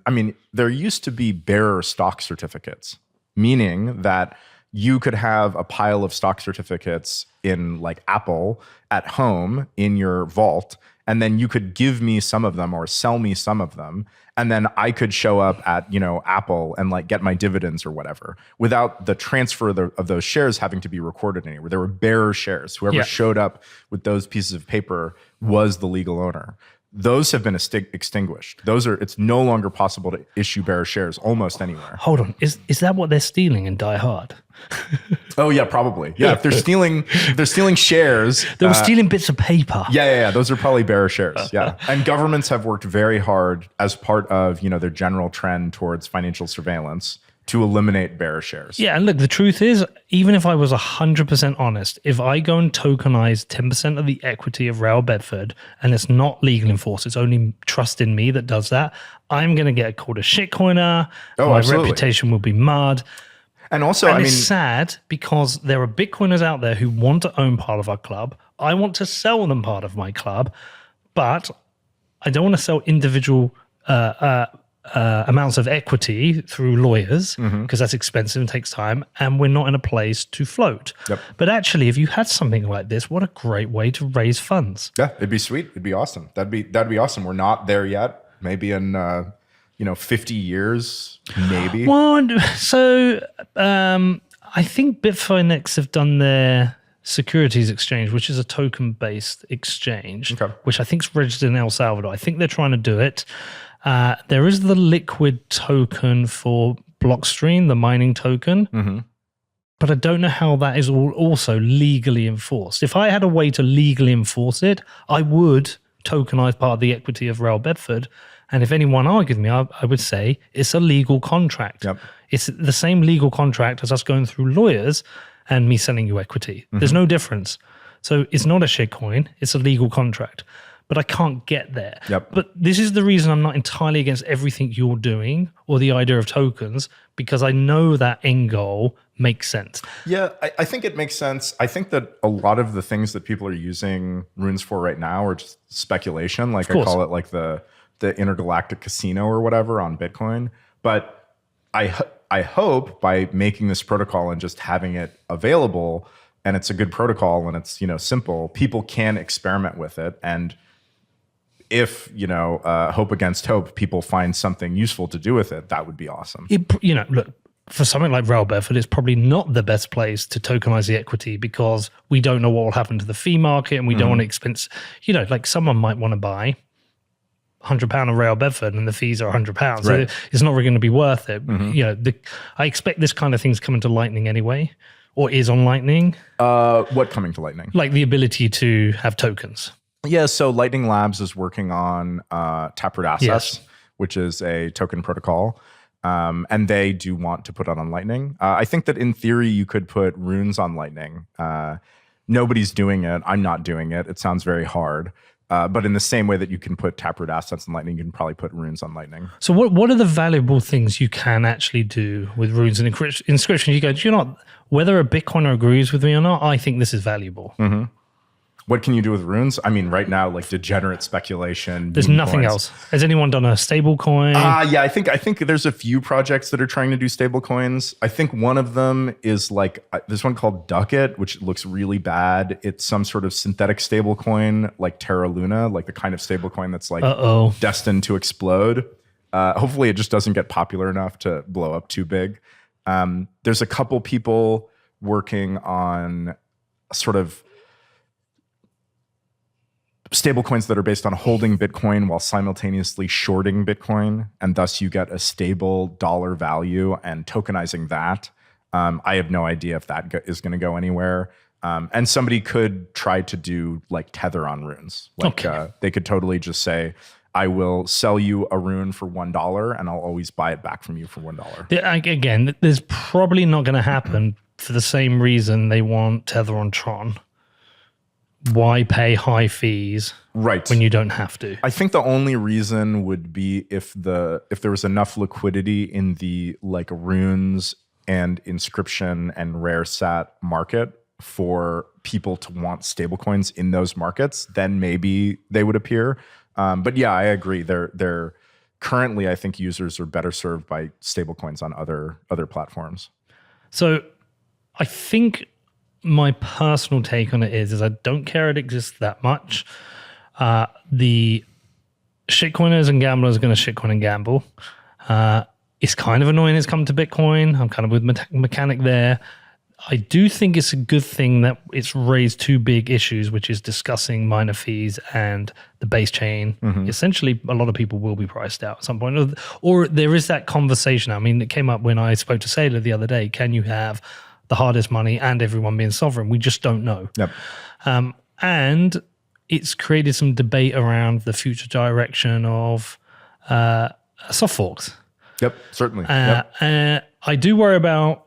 there used to be bearer stock certificates, meaning that you could have a pile of stock certificates in, like, Apple at home in your vault, and then you could give me some of them or sell me some of them, and then I could show up at, Apple and, like, get my dividends or whatever, without the transfer of those shares having to be recorded anywhere. There were bearer shares. Whoever showed up with those pieces of paper was the legal owner. Those have been extinguished. It's no longer possible to issue bearer shares almost anywhere. Hold on, is that what they're stealing in Die Hard? Oh yeah, probably. Yeah, if they're stealing shares. They were stealing bits of paper. Yeah. Those are probably bearer shares. Yeah, and governments have worked very hard as part of their general trend towards financial surveillance to eliminate bearer shares. Yeah, and look, the truth is, even if I was 100% honest, if I go and tokenize 10% of the equity of Rail Bedford, and it's not legal enforced, it's only trust in me that does that, I'm going to get called a shitcoiner. Oh, my absolutely. reputation will be marred. And also, it's sad, because there are Bitcoiners out there who want to own part of our club. I want to sell them part of my club, but I don't want to sell individual amounts of equity through lawyers, because that's expensive and takes time, and we're not in a place to float. Yep. But actually, if you had something like this, what a great way to raise funds. Yeah, it'd be sweet. It'd be awesome. That'd be awesome. We're not there yet. Maybe in 50 years, maybe. Well, so I think Bitfinex have done their securities exchange, which is a token-based exchange, which I think is registered in El Salvador. I think they're trying to do it. There is the liquid token for Blockstream, the mining token, but I don't know how that is also legally enforced. If I had a way to legally enforce it, I would tokenize part of the equity of Rail Bedford. And if anyone argued with me, I would say it's a legal contract. Yep. It's the same legal contract as us going through lawyers and me selling you equity. There's no difference. So it's not a shitcoin, it's a legal contract. But I can't get there. Yep. But this is the reason I'm not entirely against everything you're doing or the idea of tokens, because I know that end goal makes sense. Yeah, I think it makes sense. I think that a lot of the things that people are using runes for right now are just speculation. Like, I call it like the intergalactic casino or whatever on Bitcoin. But I hope by making this protocol and just having it available, and it's a good protocol and it's simple, people can experiment with it and if, hope against hope, people find something useful to do with it, that would be awesome. Look, for something like Rail Bedford, it's probably not the best place to tokenize the equity because we don't know what will happen to the fee market and we don't want to expense, like someone might want to buy £100 of Rail Bedford and the fees are £100. Right. So it's not really going to be worth it. I expect this kind of thing's coming to Lightning anyway, or is on Lightning. What coming to Lightning? Like the ability to have tokens. Yeah, so Lightning Labs is working on Taproot Assets, Yes. which is a token protocol. And they do want to put it on Lightning. I think that in theory, you could put runes on Lightning. Nobody's doing it. I'm not doing it. It sounds very hard. But in the same way that you can put Taproot Assets on Lightning, you can probably put runes on Lightning. So what are the valuable things you can actually do with runes and inscriptions? You go, do you not, whether a Bitcoiner agrees with me or not, I think this is valuable. Mm-hmm. What can you do with runes? I mean, right now, like degenerate speculation. There's nothing else. Has anyone done a stable coin? Yeah, I think there's a few projects that are trying to do stable coins. I think one of them is like this one called Ducat, which looks really bad. It's some sort of synthetic stable coin like Terra Luna, like the kind of stable coin that's like destined to explode. Hopefully it just doesn't get popular enough to blow up too big. There's a couple people working on sort of stable coins that are based on holding Bitcoin while simultaneously shorting Bitcoin. And thus you get a stable dollar value and tokenizing that. I have no idea if that is going to go anywhere. And somebody could try to do like tether on runes. Like they could totally just say, I will sell you a rune for $1 and I'll always buy it back from you for $1. Again, there's probably not going to happen for the same reason they want tether on Tron. Why pay high fees when you don't have to? I think the only reason would be if there was enough liquidity in the like runes and inscription and rare sat market for people to want stablecoins in those markets, then maybe they would appear. But yeah, I agree. They're currently, I think users are better served by stablecoins on other platforms. So I think my personal take on it is I don't care it exists that much. The shitcoiners and gamblers are going to shitcoin and gamble. It's kind of annoying it's come to Bitcoin. I'm kind of with mechanic there. I do think it's a good thing that it's raised two big issues, which is discussing miner fees and the base chain. Essentially, a lot of people will be priced out at some point. Or there is that conversation. I mean, it came up when I spoke to Saylor the other day. Can you have the hardest money and everyone being sovereign? We just don't know. Yep. And it's created some debate around the future direction of soft forks. Yep, certainly. I do worry about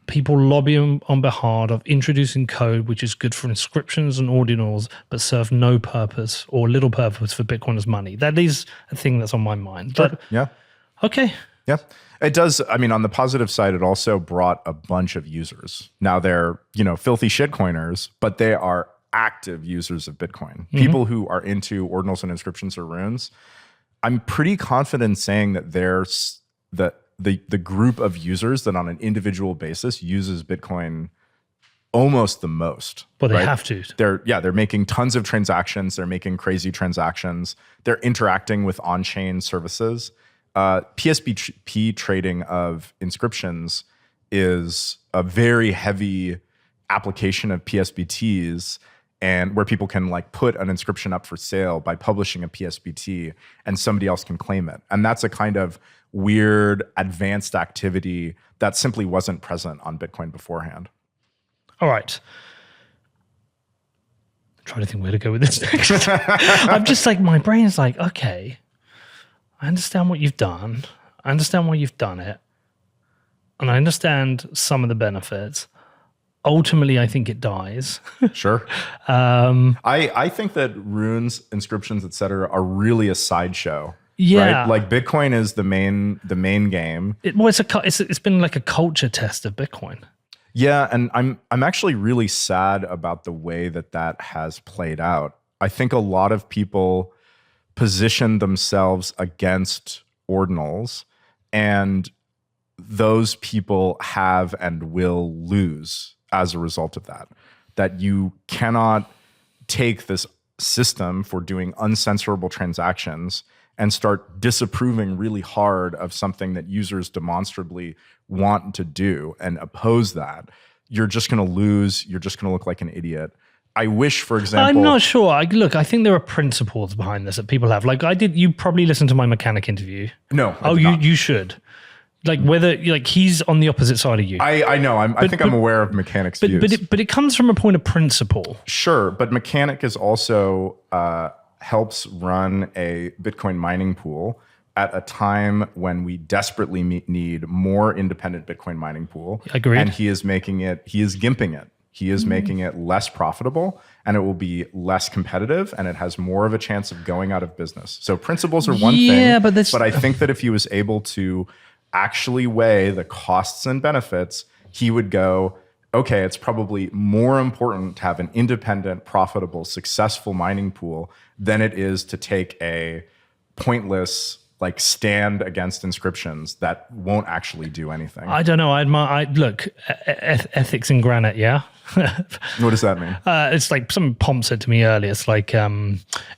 people lobbying on behalf of introducing code which is good for inscriptions and ordinals but serve no purpose or little purpose for Bitcoiners' money. That is a thing that's on my mind. But yeah. Okay. Yeah. It does. I mean, on the positive side, it also brought a bunch of users. Now they're, filthy shitcoiners, but they are active users of Bitcoin. People who are into ordinals and inscriptions or runes. I'm pretty confident saying that there's the group of users that on an individual basis uses Bitcoin almost the most. Well, they have to. They're making tons of transactions. They're making crazy transactions. They're interacting with on-chain services. PSBP trading of inscriptions is a very heavy application of PSBTs, and where people can like put an inscription up for sale by publishing a PSBT and somebody else can claim it. And that's a kind of weird advanced activity that simply wasn't present on Bitcoin beforehand. All right. I'm trying to think where to go with this next. I'm just like, my brain's like, okay, I understand what you've done. I understand why you've done it. And I understand some of the benefits. Ultimately, I think it dies. Sure. I think that runes, inscriptions, etc., are really a sideshow. Yeah. Right? Like Bitcoin is the main game. It's been like a culture test of Bitcoin. Yeah, and I'm actually really sad about the way that has played out. I think a lot of people position themselves against ordinals, and those people have and will lose as a result of that. That you cannot take this system for doing uncensorable transactions and start disapproving really hard of something that users demonstrably want to do and oppose that, you're just going to lose. You're just going to look like an idiot. I wish, for example... I'm not sure. I think there are principles behind this that people have. Like, you probably listened to my mechanic interview. No. You should. Like, whether, like, he's on the opposite side of you. I know. I think I'm aware of Mechanic's views. But it comes from a point of principle. Sure, but Mechanic is also helps run a Bitcoin mining pool at a time when we desperately need more independent Bitcoin mining pool. Agreed. And he is gimping it. He is making it less profitable, and it will be less competitive, and it has more of a chance of going out of business. So principles are one thing, but I think that if he was able to actually weigh the costs and benefits, he would go, okay, it's probably more important to have an independent, profitable, successful mining pool than it is to take a pointless stand against inscriptions that won't actually do anything. I don't know. Look, ethics in granite, yeah? What does that mean? It's like some Pomp said to me earlier. It's like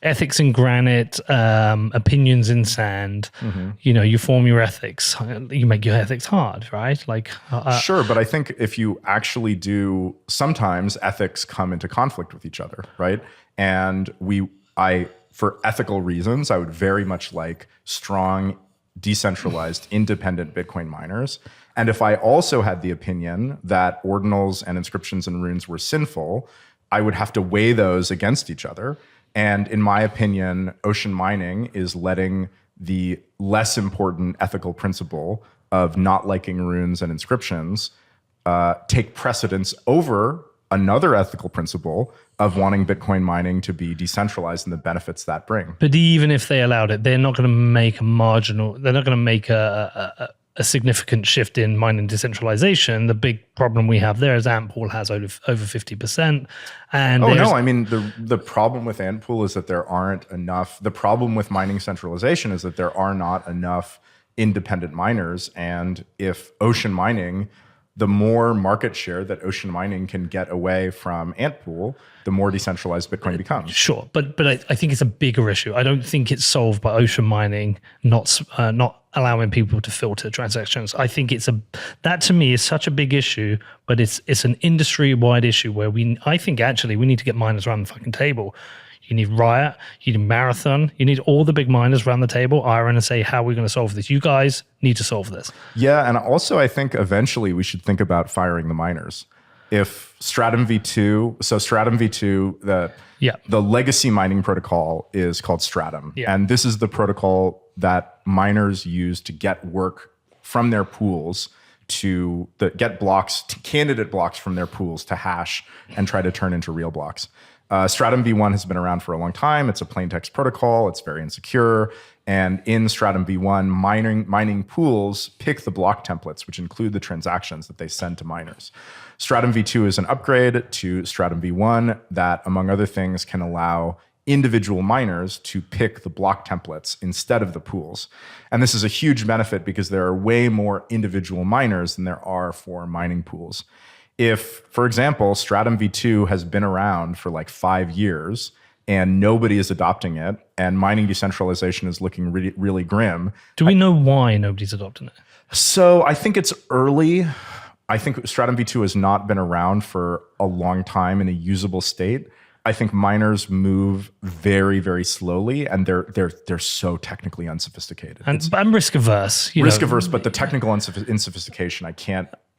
ethics in granite, opinions in sand. Mm-hmm. You form your ethics. You make your ethics hard, right? Sure, but I think if you actually do, sometimes ethics come into conflict with each other, right? And for ethical reasons, I would very much like strong, decentralized, independent Bitcoin miners. And if I also had the opinion that ordinals and inscriptions and runes were sinful, I would have to weigh those against each other. And in my opinion, ocean mining is letting the less important ethical principle of not liking runes and inscriptions take precedence over another ethical principle of wanting Bitcoin mining to be decentralized and the benefits that bring. But even if they allowed it, they're not going to make they're not going to make a significant shift in mining decentralization. The big problem we have there is Antpool has over 50%. And I mean, the problem with Antpool is that there aren't enough. The problem with mining centralization is that there are not enough independent miners. And if ocean mining, the more market share that ocean mining can get away from Antpool, the more decentralized Bitcoin becomes. Sure, but I think it's a bigger issue. I don't think it's solved by ocean mining not allowing people to filter transactions. I think that to me is such a big issue, but it's an industry-wide issue where I think actually we need to get miners around the fucking table. You need Riot, you need Marathon, you need all the big miners around the table, iron, and say, how are we going to solve this? You guys need to solve this. Yeah, and also I think eventually we should think about firing the miners. If Stratum V2, the legacy mining protocol is called Stratum. Yeah. And this is the protocol that miners use to get work from their pools get blocks, candidate blocks from their pools to hash and try to turn into real blocks. Stratum V1 has been around for a long time. It's a plain text protocol. It's very insecure. And in Stratum V1, mining pools pick the block templates, which include the transactions that they send to miners. Stratum V2 is an upgrade to Stratum V1 that, among other things, can allow individual miners to pick the block templates instead of the pools. And this is a huge benefit because there are way more individual miners than there are for mining pools. If, for example, Stratum V2 has been around for 5 years and nobody is adopting it and mining decentralization is looking really, really grim. Do we know why nobody's adopting it? So I think it's early. I think Stratum V2 has not been around for a long time in a usable state. I think miners move very, very slowly, and they're so technically unsophisticated. And I'm risk averse. Risk averse, but the technical insophistication,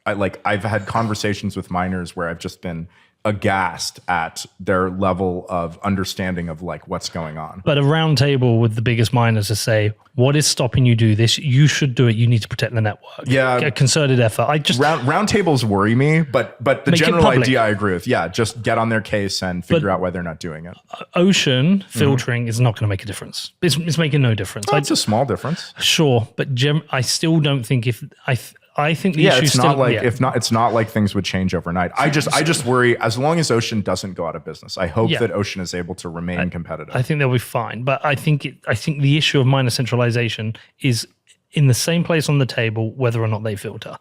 I've had conversations with miners where I've just been aghast at their level of understanding of what's going on. But a round table with the biggest miners to say, what is stopping you do this? You should do it. You need to protect the network. Yeah. A concerted effort. Round tables worry me, but the general idea I agree with. Yeah. Just get on their case and figure out why they're not doing it. Ocean filtering is not going to make a difference. It's making no difference. It's a small difference. Sure. But I still don't think I think the issue it's not like things would change overnight. I just worry as long as Ocean doesn't go out of business. I hope that Ocean is able to remain competitive. I think they'll be fine, but I think the issue of miner centralization is in the same place on the table, whether or not they filter.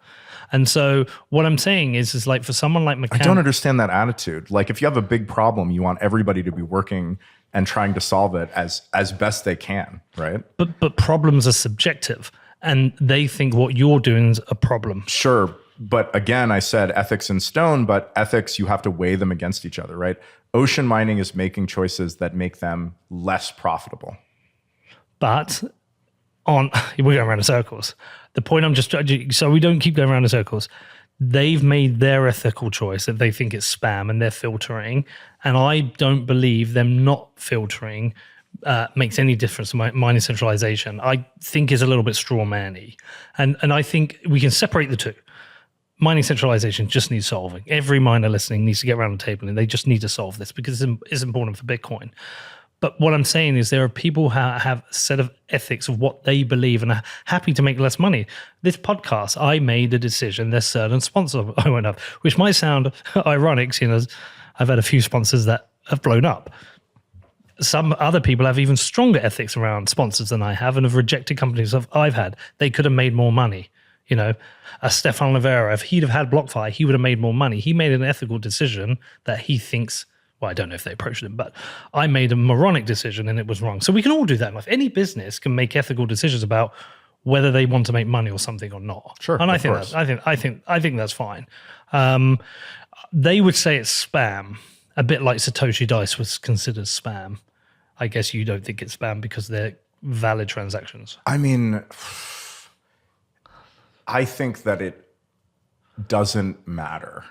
And so what I'm saying is like for someone like McCann, I don't understand that attitude. Like if you have a big problem, you want everybody to be working and trying to solve it as best they can, right? but problems are subjective, and they think what you're doing is a problem. Sure. But again, I said ethics in stone, but ethics, you have to weigh them against each other, right? Ocean mining is making choices that make them less profitable. But we're going around in circles. The point I'm just so we don't keep going around in circles. They've made their ethical choice that they think it's spam and they're filtering. And I don't believe them not filtering makes any difference to mining centralization. I think is a little bit straw man-y. And I think we can separate the two. Mining centralization just needs solving. Every miner listening needs to get around the table and they just need to solve this because it's important for Bitcoin. But what I'm saying is there are people who have a set of ethics of what they believe and are happy to make less money. This podcast, I made a decision. There's certain sponsors I went up, which might sound ironic, seeing as I've had a few sponsors that have blown up. Some other people have even stronger ethics around sponsors than I have and have rejected companies I've had. They could have made more money. You know, Stefan Livera, if he'd have had BlockFi, he would have made more money. He made an ethical decision that he thinks, well, I don't know if they approached him, but I made a moronic decision and it was wrong. So we can all do that in life. Any business can make ethical decisions about whether they want to make money or something or not. Sure, and I think that's fine. They would say it's spam, a bit like Satoshi Dice was considered spam. I guess you don't think it's spam because they're valid transactions. I mean, I think that it doesn't matter.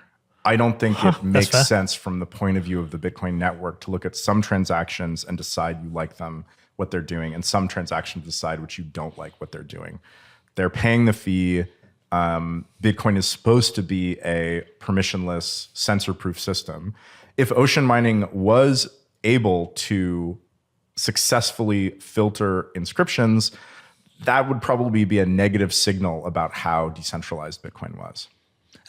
I don't think it makes sense from the point of view of the Bitcoin network to look at some transactions and decide you like them, what they're doing, and some transactions decide what you don't like, what they're doing. They're paying the fee. Bitcoin is supposed to be a permissionless, censor-proof system. If ocean mining was able to successfully filter inscriptions, that would probably be a negative signal about how decentralized Bitcoin was.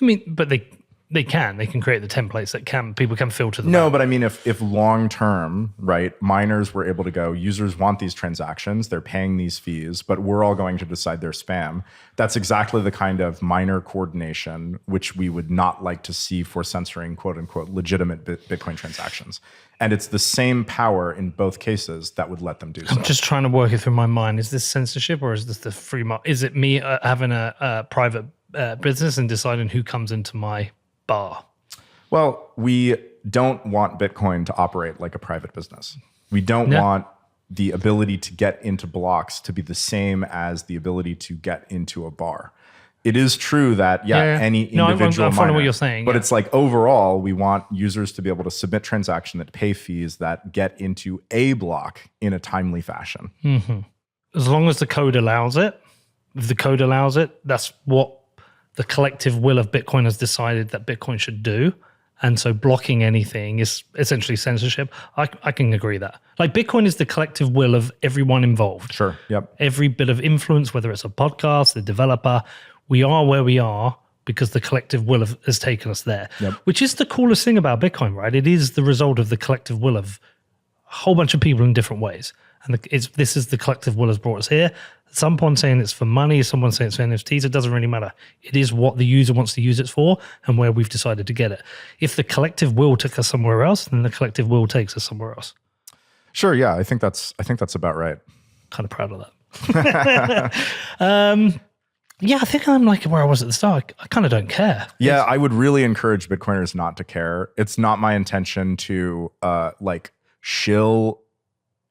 I mean, but they can create the templates that people can filter them. No, out. but I mean, if long term, right, miners were able to go, users want these transactions, they're paying these fees, but we're all going to decide they're spam. That's exactly the kind of miner coordination which we would not like to see for censoring quote unquote legitimate Bitcoin transactions. And it's the same power in both cases that would let them do so. I'm just trying to work it through my mind. Is this censorship or is this the free market? Is it me having a private business and deciding who comes into my bar? Well, we don't want Bitcoin to operate like a private business. We don't want the ability to get into blocks to be the same as the ability to get into a bar. It is true that, any individual I'm following miner, what you're saying. but it's like overall, we want users to be able to submit transactions that pay fees that get into a block in a timely fashion. Mm-hmm. As long as the code allows it, if the code allows it, that's what the collective will of Bitcoin has decided that Bitcoin should do. And so blocking anything is essentially censorship. I can agree that. Like Bitcoin is the collective will of everyone involved. Sure, yep. Every bit of influence, whether it's a podcast, the developer, we are where we are because the collective will has taken us there, which is the coolest thing about Bitcoin, right? It is the result of the collective will of a whole bunch of people in different ways. And this is the collective will has brought us here. Someone saying it's for money, someone saying it's for NFTs, it doesn't really matter. It is what the user wants to use it for and where we've decided to get it. If the collective will took us somewhere else, then the collective will takes us somewhere else. Sure, yeah, I think that's about right. Kind of proud of that. Yeah, I think I'm like where I was at the start. I kind of don't care. Yeah, I would really encourage Bitcoiners not to care. It's not my intention to shill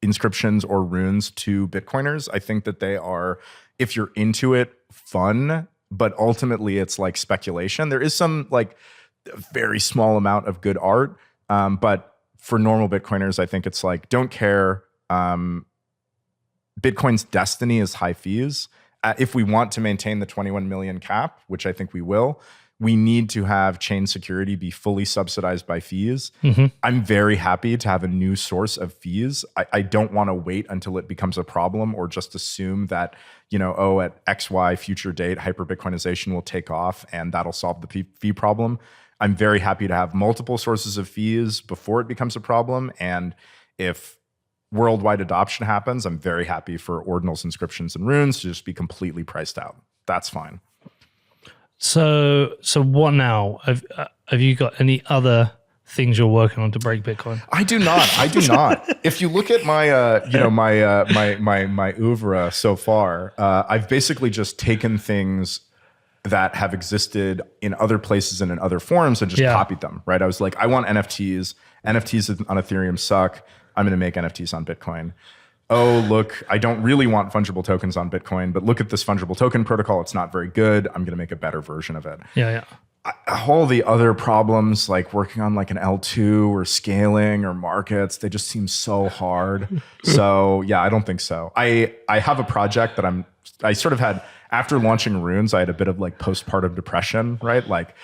inscriptions or runes to Bitcoiners. I think that they are, if you're into it, fun, but ultimately it's like speculation. There is some like very small amount of good art, but for normal Bitcoiners, I think it's like, don't care. Bitcoin's destiny is high fees. If we want to maintain the 21 million cap, which I think we will, we need to have chain security be fully subsidized by fees. Mm-hmm. I'm very happy to have a new source of fees. I don't want to wait until it becomes a problem or just assume that, at XY future date, hyper-Bitcoinization will take off and that'll solve the fee problem. I'm very happy to have multiple sources of fees before it becomes a problem. And if worldwide adoption happens, I'm very happy for ordinals, inscriptions, and runes to just be completely priced out. That's fine. So what now? Have you got any other things you're working on to break Bitcoin? I do not. If you look at my, my oeuvre so far, I've basically just taken things that have existed in other places and in other forms and just copied them, right? I was like, I want NFTs. NFTs on Ethereum suck. I'm going to make NFTs on Bitcoin. Oh, look, I don't really want fungible tokens on Bitcoin, but look at this fungible token protocol. It's not very good. I'm going to make a better version of it. Yeah. All the other problems, like working on like an L2 or scaling or markets, they just seem so hard. So yeah, I don't think so. I have a project that I sort of had, after launching Runes, I had a bit of like postpartum depression, right? Like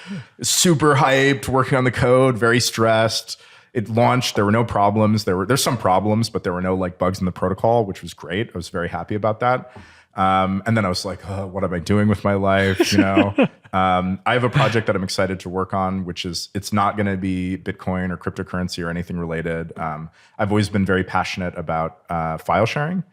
super hyped, working on the code, very stressed. It launched, there were no problems. There's some problems, but there were no like bugs in the protocol, which was great. I was very happy about that. And then I was like, oh, what am I doing with my life? You know, I have a project that I'm excited to work on, which is, it's not going to be Bitcoin or cryptocurrency or anything related. I've always been very passionate about file sharing.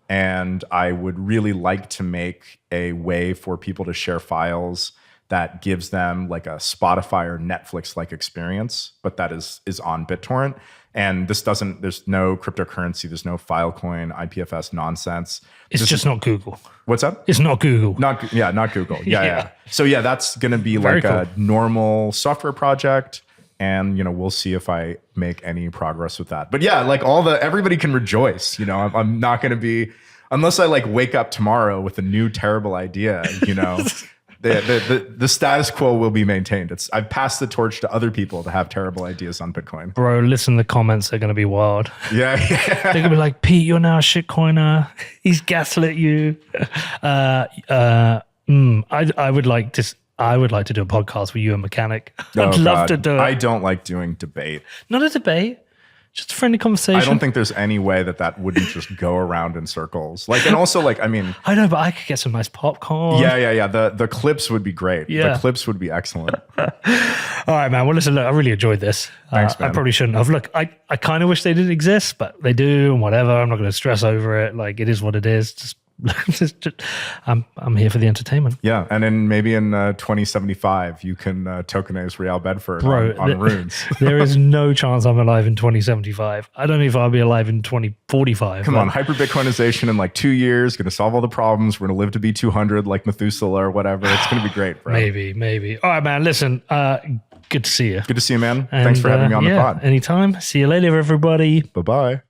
And I would really like to make a way for people to share files that gives them like a Spotify or Netflix-like experience, but that is on BitTorrent. And there's no cryptocurrency, there's no Filecoin, IPFS nonsense. It's just not Google. What's up? It's not Google. Not Google. Yeah. So yeah, that's going to be Very like a normal software project. And, we'll see if I make any progress with that. But yeah, like everybody can rejoice. I'm not going to be, unless I like wake up tomorrow with a new terrible idea, the status quo will be maintained. I've passed the torch to other people to have terrible ideas on Bitcoin. Bro, listen, the comments are going to be wild. Yeah. They're going to be like, Pete, you're now a shitcoiner. He's gaslit you. I would like to do a podcast with you and Mechanic. I'd love to do it. I don't like doing debate. Not a debate. Just a friendly conversation. I don't think there's any way that wouldn't just go around in circles. And also I know, but I could get some nice popcorn. Yeah. The clips would be great. Yeah. The clips would be excellent. All right, man. Well, listen, look, I really enjoyed this. Thanks, man. I probably shouldn't have. Look, I kind of wish they didn't exist, but they do and whatever. I'm not going to stress over it. Like, it is what it is. Just I'm here for the entertainment. Yeah, and then maybe in 2075 you can tokenize Real Bedford on Runes. There is no chance I'm alive in 2075. I don't know if I'll be alive in 2045. Come on, hyper Bitcoinization in like 2 years, going to solve all the problems. We're going to live to be 200 like Methuselah or whatever. It's going to be great, bro. Maybe. All right, man. Listen, good to see you. Good to see you, man. Thanks for having me on the pod. Anytime. See you later, everybody. Bye-bye.